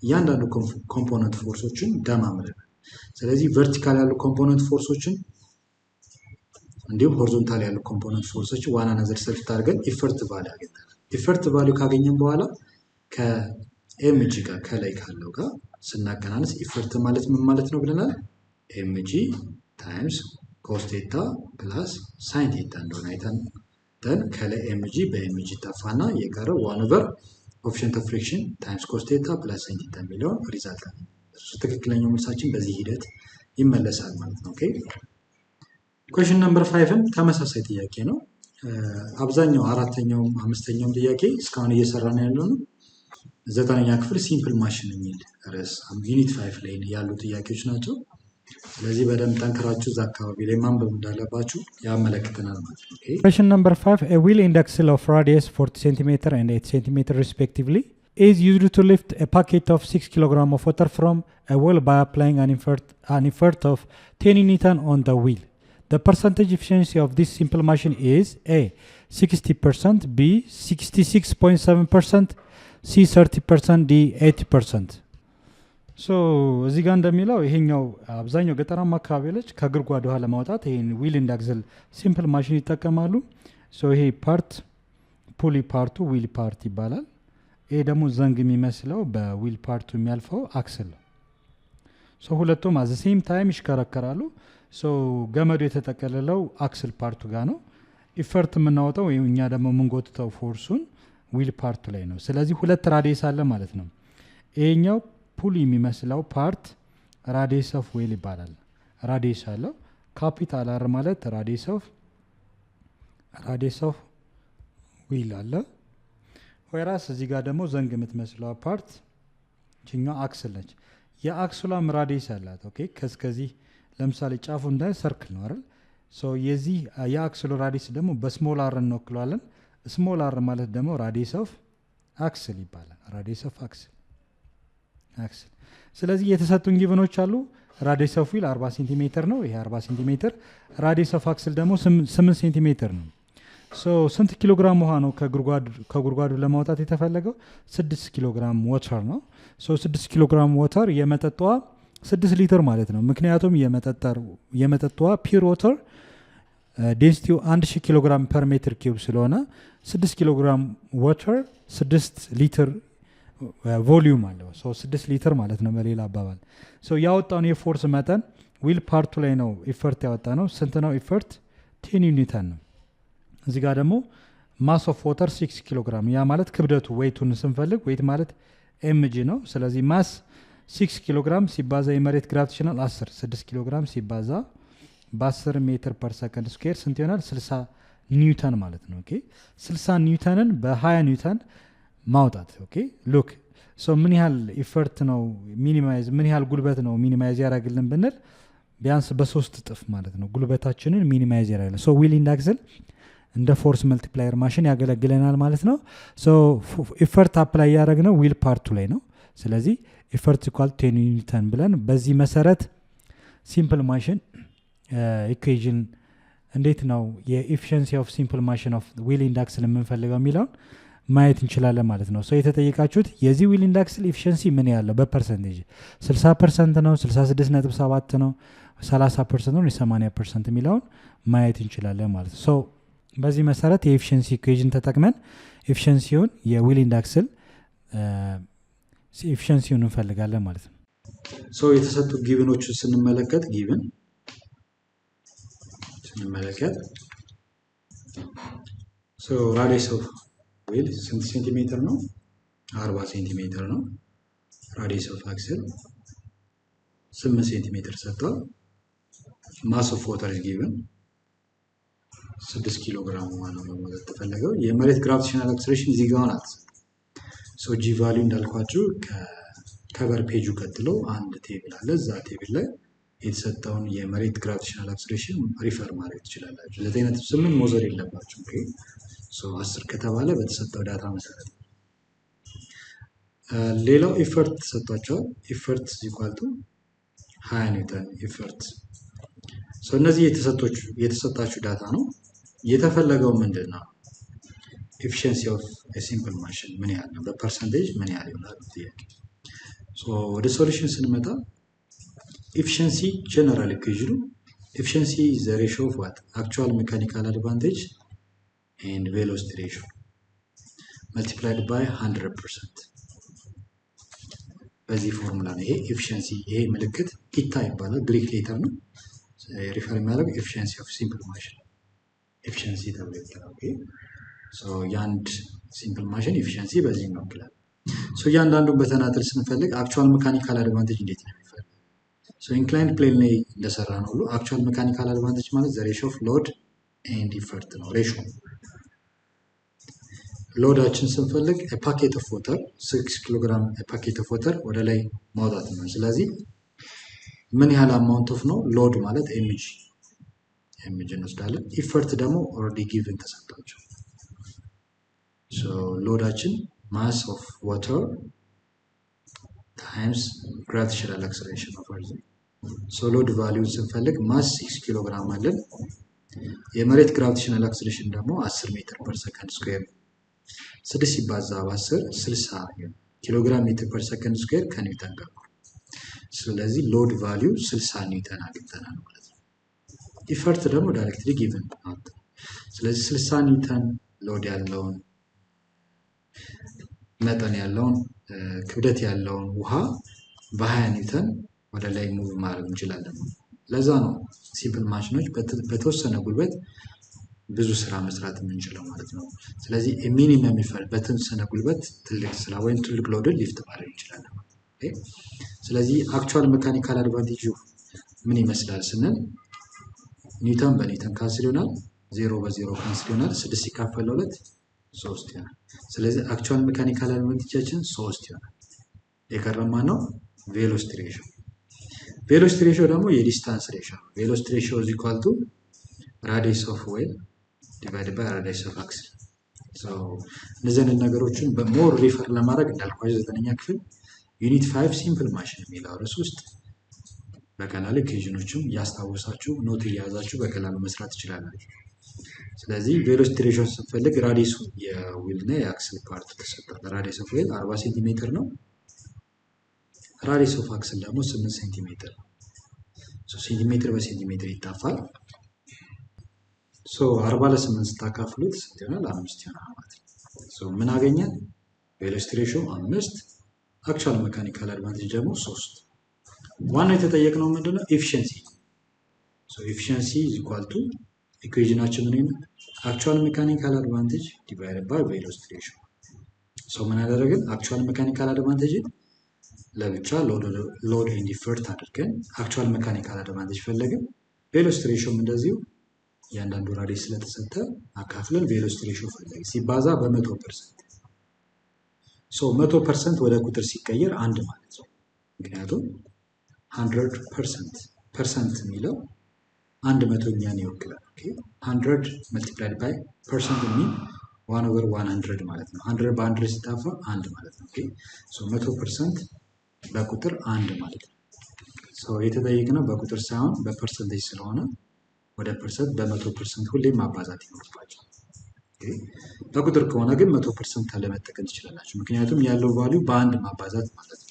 እያንዳንዱ ኮምፖነንት ፎርሶችን ደማምረናል። ስለዚህ ቨርቲካል ያሉ ኮምፖነንት ፎርሶችን እንዲሁም ሆሪዞንታል ያሉ ኮምፖነንት ፎርሶችን ዋና ነዘር ሰልፍ ታርገን ኢፈርት ቫልዩ አገኘን። ኢፈርት ቫልዩ ካገኘን በኋላ ከኤምጂ ጋር ከላይ ካለው ጋር ስናቀናንስ ኢፈርት ማለት ምን ማለት ነው ብለናል? ኤምጂ ታይምስ ኮስ ቴታ ፕላስ ሳይን ቴታ እንደሆነ አይተን ደን ከላይ ኤምጂ በኤምጂ ጠፋና የቀረው 1 over ኮኤፊሽንት ኦፍ ፍሪክሽን ታይምስ ኮስ ቴታ ፕላስ ሳይን ቴታ የሚለውን ሪዛልት አለ። እሱ ትክክለኛው መልሳችን በዚህ ሂደት ይመለሳል ማለት ነው። ኦኬ ኩዌስችን ነምበር 5ም ተመሳሳይ ጥያቄ ነው። አብዛኛው አራተኛውም አምስተኛውም ጥያቄ እስካሁን እየሰራን ያለው ነው። 9ኛ ክፍል ሲምፕል ማሽን የሚል ርዕስ ዩኒት 5 ላይ ያሉ ጥያቄዎች ናቸው። ስለዚህ በደንብ ጠንክራችሁ እዛ አካባቢ ላይ ማንበብ እንዳለባችሁ ያመለክተናል ማለት ነው። Question number 5. A wheel in the axle of radius 40 cm and 8 cm respectively is used to lift a packet of 6 kg of water from a well by applying an effort of 10 Newton on the wheel. The percentage efficiency of this simple machine is A. 60%, B. 66.7%, C. 30%, D. 80%. ሶ እዚህ ጋር እንደሚለው ይሄኛው አብዛኛው ገጠራማ አካባቢዎች ከጉድጓድ ውሃ ለማውጣት ይሄን ዊል ኤንድ አክስል ሲምፕል ማሽን ይጠቀማሉ። ሶ ይሄ ፓርት ፑሊ ፓርቱ ዊል ፓርት ይባላል። ይሄ ደግሞ ዘንግ የሚመስለው በዊል ፓርቱ የሚያልፈው አክስል ነው። ሶ ሁለቱም አዘ ሴም ታይም ይሽከረከራሉ። ሶ ገመዱ የተጠቀለለው አክስል ፓርቱ ጋር ነው። ኢፈርት የምናወጣው ወይ እኛ ደግሞ የምንጎትተው ፎርሱን ዊል ፓርቱ ላይ ነው። ስለዚህ ሁለት ራዲየስ አለ ማለት ነው። ይሄኛው ፑሊ የሚመስለው ፓርት ራዲየስ ኦፍ ዊል ይባላል። ራዲየስ አለው። ካፒታል አር ማለት ራዲየስ ኦፍ ዊል አለ። ወይራስ እዚህ ጋር ደግሞ ዘንግ የምትመስለው ፓርት ችኛው አክስል ነች። የአክስሏም ራዲየስ አላት። ኦኬ ከዚህ ለምሳሌ ጫፉ እንደ ሰርክል ነው አይደል? ሶ የዚህ የአክስሉ ራዲየስ ደግሞ በስሞል አር እንወክለዋለን። ስሞል አር ማለት ደግሞ ራዲየስ ኦፍ አክስል ይባላል። ራዲየስ ኦፍ አክስል። ስለዚህ የተሰጡን ጊቭኖች አሉ። ራዲየስ ኦፍ ዊል 40 ሴንቲሜትር ነው። ይሄ 40 ሴንቲሜትር። ራዲየስ ኦፍ አክስል ደግሞ 8 ሴንቲሜትር ነው። ሶ ስንት ኪሎ ግራም ውሃ ነው ከጉድጓዱ ለማውጣት የተፈለገው? 6 ኪሎ ግራም ዋተር ነው። ሶ 6 ኪሎ ግራም ዋተር የመጠጥ ውሃ 6 ሊትር ማለት ነው። ምክንያቱም የመጠጥ ውሃ ፒር ዋተር ዴንሲቲው 1000 ኪሎ ግራም ፐር ሜትር ኪዩብ ስለሆነ 6 ኪሎ ግራም ዋተር 6 ሊትር ቮሊዩም አለው። 6 ሊትር ማለት ነው በሌላ አባባል። ያወጣውን የፎርስ መጠን ዊል ፓርቱ ላይ ነው ኢፈርት ያወጣ ነው። ስንት ነው ኢፈርት? 10 ኒውተን ነው። እዚህ ጋር ደግሞ ማስ ኦፍ ዋተር 6 ኪሎ ግራም፣ ያ ማለት ክብደቱ ዌይቱን ስንፈልግ ዌይት ማለት ኤምጂ ነው። ስለዚህ ማስ 6 ኪሎ ግራም ሲባዛ የመሬት ግራቪቴሽናል 10 6 ኪሎ ግራም ሲባዛ በ10 ሜትር ፐር ሰከንድ ስኩዌር ስንት ይሆናል? 60 ኒውተን ማለት ነው። ኦኬ 60 ኒውተንን በ20 ኒውተን ማውጣት። ኦኬ ሉክ ምን ያህል ኢፈርት ነው ሚኒማይዝ፣ ምን ያህል ጉልበት ነው ሚኒማይዝ ያደርግልን ብንል ቢያንስ በ3 እጥፍ ማለት ነው ጉልበታችንን ሚኒማይዝ ያደርግልን። ዊል ኤንድ አክስል እንደ ፎርስ መልቲፕላየር ማሽን ያገለግለናል ማለት ነው። ኢፈርት አፕላይ ያደረግነው ዊል ፓርቱ ላይ ነው። ስለዚህ ኢፈርት ኢኳል 10 ኒውተን ብለን በዚህ መሰረት ሲምፕል ማሽን ኢኩዌዥን እንዴት ነው የኤፊሽንሲ ኦፍ ሲምፕል ማሽን ኦፍ ዊል ኤንድ አክስል የምንፈልገው የሚለውን ማየት እንችላለን ማለት ነው። የተጠየቃችሁት የዚህ ዊል ኤንድ አክስል ኤፊሽንሲ ምን ያለው በፐርሰንቴጅ 60% ነው፣ 66.7 ነው፣ 30% ነው፣ 80% የሚለውን ማየት እንችላለን ማለት ነው። በዚህ መሰረት የኤፊሽንሲ ኢኩዌዥን ተጠቅመን ኤፊሽንሲውን የዊል ኤንድ አክስል ኤፊሽንሲውን እንፈልጋለን ማለት ነው። የተሰጡ ጊቭኖችን ስንመለከት ራዲየስ ኦፍ ዊል ስንት ሴንቲሜትር ነው? 40 ሴንቲሜትር ነው። ራዲየስ ኦፍ አክስል 8 ሴንቲሜትር ሰጥቷል። ማስ ኦፍ ዋተር ጊቭን 6 ኪሎ ግራም ነው ማለት ተፈለገው። የመሬት ግራቪቴሽናል አክሰለሬሽን እዚህ ጋር ናት። ጂ ቫልዩ እንዳልኳችሁ ከከቨር ፔጁ ቀጥሎ አንድ ቴብል አለ። እዛ ቴብል ላይ የተሰጠውን የመሬት ግራቪቴሽናል አክሰለሬሽን ሪፈር ማድረግ ትችላላችሁ። 9.8 መውሰድ የለባችሁ። ኦኬ 10 ከተባለ በተሰጠው ዳታ መሰረት። ሌላው ኢፈርት ተሰጥቷቸዋል። ኢፈርት ኢኳል ቱ 20 ኒውተን ኢፈርት። እነዚህ የተሰጣችሁ ዳታ ነው። የተፈለገው ምንድን ነው? ኤፊሽንሲ ኦፍ ሲምፕል ማሽን ምን ያህል ነው? በፐርሰንቴጅ ምን ያህል ይሆናል ጥያቄ። ወደ ሶሉሽን ስንመጣ ኤፊሽንሲ ጀነራል ኢኩዌሽኑ ኤፊሽንሲ ኢዝ ዘ ሬሽዮ ኦፍ ዋት አክቹዋል ሜካኒካል አድቫንቴጅ ኤንድ ቬሎሲቲ ሬሽዮ መልቲፕላይድ ባይ 100%። በዚህ ፎርሙላ ነው። ይሄ ኤፊሽንሲ፣ ይሄ ምልክት ኢታ ይባላል፣ ግሪክ ሌተር ነው። ሪፈር የሚያደርገው ኤፊሽንሲ ኦፍ ሲምፕል ማሽን ኤፊሽንሲ ተብሎ ይጠራል። የአንድ ሲምፕል ማሽን ኤፊሽንሲ በዚህ ይወክላል። እያንዳንዱን በተናጠል ስንፈልግ አክቹዋል ሜካኒካል አድቫንቴጅ እንዴት ነው የሚፈልግ? ኢንክላይንድ ፕሌን ላይ እንደሰራ ነው ሁሉ አክቹዋል ሜካኒካል አድቫንቴጅ ማለት ዘ ሬሽዮ ኦፍ ሎድ ኤንድ ኢፈርት ነው። ሬሽዮ ሎዳችን ስንፈልግ ፓኬት ኦፍ ወተር 6 ኪሎ ግራም ፓኬት ኦፍ ወተር ወደ ላይ ማውጣት ነው። ስለዚህ ምን ያህል አማውንት ኦፍ ነው ሎድ ማለት ኤምጂ እንወስዳለን። ኢፈርት ደግሞ ኦልሬዲ ጊቭን ተሰጥቷቸው ሶ ሎዳችን ማስ ኦፍ ዋተር ታይምስ ግራቪቴሽናል አክሰለሬሽን ኦፍ እርዝ ሶ ሎድ ቫልዩን ስንፈልግ ማስ 6 ኪሎ ግራም አለን። የመሬት ግራቪቴሽናል አክሰለሬሽን ደግሞ 10 ሜትር ፐር ሰከንድ ስኩዌር 6 ሲባዛ በ10 60 ኪሎ ግራም ሜትር ፐር ሰከንድ ስኩዌር ከኒውተን ጋር ስለዚህ ሎድ ቫልዩ 60 ኒውተን አግኝተናል ማለት ነው። ኢፈርት ደግሞ ዳይሬክትሊ ጊቭን ማለት ነው። ስለዚህ 60 ኒውተን ሎድ ያለውን መጠን ያለውን ክብደት ያለውን ውሃ በ20 ኒውተን ወደ ላይ ሙቭ ማድረግ እንችላለን። ለዛ ነው ሲምፕል ማሽኖች በተወሰነ ጉልበት ብዙ ስራ መስራት የምንችለው ማለት ነው። ስለዚህ ሚኒመም ኢፈርት በተወሰነ ጉልበት ትልቅ ስራ ወይም ትልቅ ሎድን ሊፍት ማድረግ እንችላለን። ስለዚህ አክቹዋል ሜካኒካል አድቫንቴጁ ምን ይመስላል ስንል ኒውተን በኒውተን ካንስል ይሆናል፣ 0 በ0 ካንስል ይሆናል፣ 6 ሲካፈል ለ2 3 ይሆናል። ስለዚህ አክቹዋል ሜካኒካል አድቫንቴጃችን 3 ይሆናል። የቀረማ ነው ቬሎሲቲ ሬሽዮ። ቬሎሲቲ ሬሽዮ ደግሞ የዲስታንስ ሬሽዮ ነው። ቬሎሲቲ ሬሽዮ is equal to radius of wheel divided by radius of axle። እነዚህ ነገሮችን በሞር ሪፈር ለማድረግ እንዳልኳችሁ 9ኛ ክፍል ዩኒት 5 ሲምፕል ማሽን የሚለው ርዕስ ውስጥ በቀላሉ ኢኩዌሽኖችን ያስታውሳችሁ ኖት እያያዛችሁ በቀላሉ መስራት ትችላላችሁ። ስለዚህ ቬሎሲቲ ሬሽዮ ስንፈልግ ራዲየሱ የዊል እና የአክስል ፓርት ተሰጥቷል። ራዲየስ ኦፍ ዊል 40 ሴንቲሜትር ነው። ራዲየስ ኦፍ አክስል ደግሞ 8 ሴንቲሜትር ነው። ሴንቲሜትር በሴንቲሜትር ይጣፋል። 40 ለ8 ስታካፍሉት ይሆናል 5 ይሆናል ማለት ነው። ምን አገኘን? ቬሎሲቲ ሬሽዮ 5፣ አክቹዋል ሜካኒካል አድቫንቴጅ ደግሞ 3። ዋናው የተጠየቅነው ምንድነው? ኤፊሺየንሲ። ኤፊሺየንሲ is equal to ኢኩዌሽናችን ምን ነው? አክቹዋል ሜካኒካል አድቫንቴጅ ዲቫይደድ ባይ ቬሎሲቲ ሬሽዮ። ምን አደረግን? አክቹዋል ሜካኒካል አድቫንቴጅ ለብቻ ሎድ ኤንድ ኢፈርት አድርገን አክቹዋል ሜካኒካል አድቫንቴጅ ፈለግን። ቬሎሲቲ ሬሽዮም እንደዚሁ ያንዳንዱ ራዲየስ ስለተሰጠ አካፍለን ቬሎሲቲ ሬሽዮ ፈለግን ሲባዛ በ100%። 100% ወደ ቁጥር ሲቀየር አንድ ማለት ነው። ምክንያቱም 100% የሚለው 100ኛን ይወክላል። 100 multiplied by percent mean 1/100 ማለት ነው። 100 በ100 ሲጣፋ 1 ማለት ነው። 100% በቁጥር 1 ማለት ነው። የተጠየቅነው በቁጥር ሳይሆን በፐርሰንቴጅ ስለሆነ ወደ ፐርሰንት በ100% ሁሌም ማባዛት ይኖርባቸዋል። በቁጥር ከሆነ ግን 100% ለመጠቀም ትችላላችሁ። ምክንያቱም ያለው ቫልዩ በአንድ ማባዛት ማለት ነው።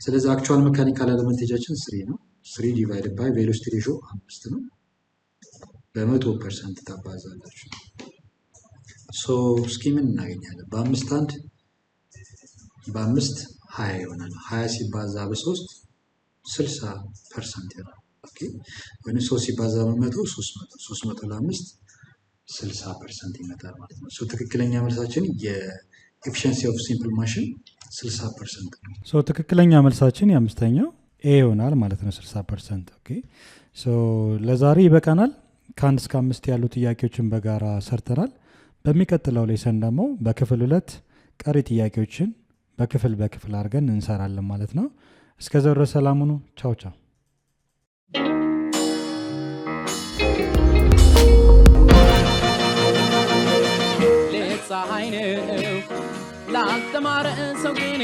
ስለዚህ አክቹዋል ሜካኒካል አድቫንቴጃችን 3 ነው። 3 ዲቫይድድ ባይ ቬሎሲቲ ሬሽዮ 5 ነው። በ100% ታባዛላችሁ። እስኪ ምን እናገኛለን? በ5 20 ይሆናል። 20 ሲባዛ በ3 60% ይሆናል። ወይም 3 ሲባዛ በ100 300 ለ5 60% ይመጣል ማለት ነው። ትክክለኛ መልሳችን የኤፊሺየንሲ ኦፍ ሲምፕል ማሽን 60% ነው። ትክክለኛ መልሳችን የአምስተኛው ኤ ይሆናል ማለት ነው 60%። ለዛሬ ይበቃናል። ከ1 እስከ 5 ያሉ ጥያቄዎችን በጋራ ሰርተናል። በሚቀጥለው ሌሰን ደግሞ በክፍል 2 ቀሪ ጥያቄዎችን በክፍል አድርገን እንሰራለን ማለት ነው። እስከዛው ድረስ ሰላም ሁኑ። ቻው ቻው። ፀሐይ ነው ላልተማረ ሰው ግን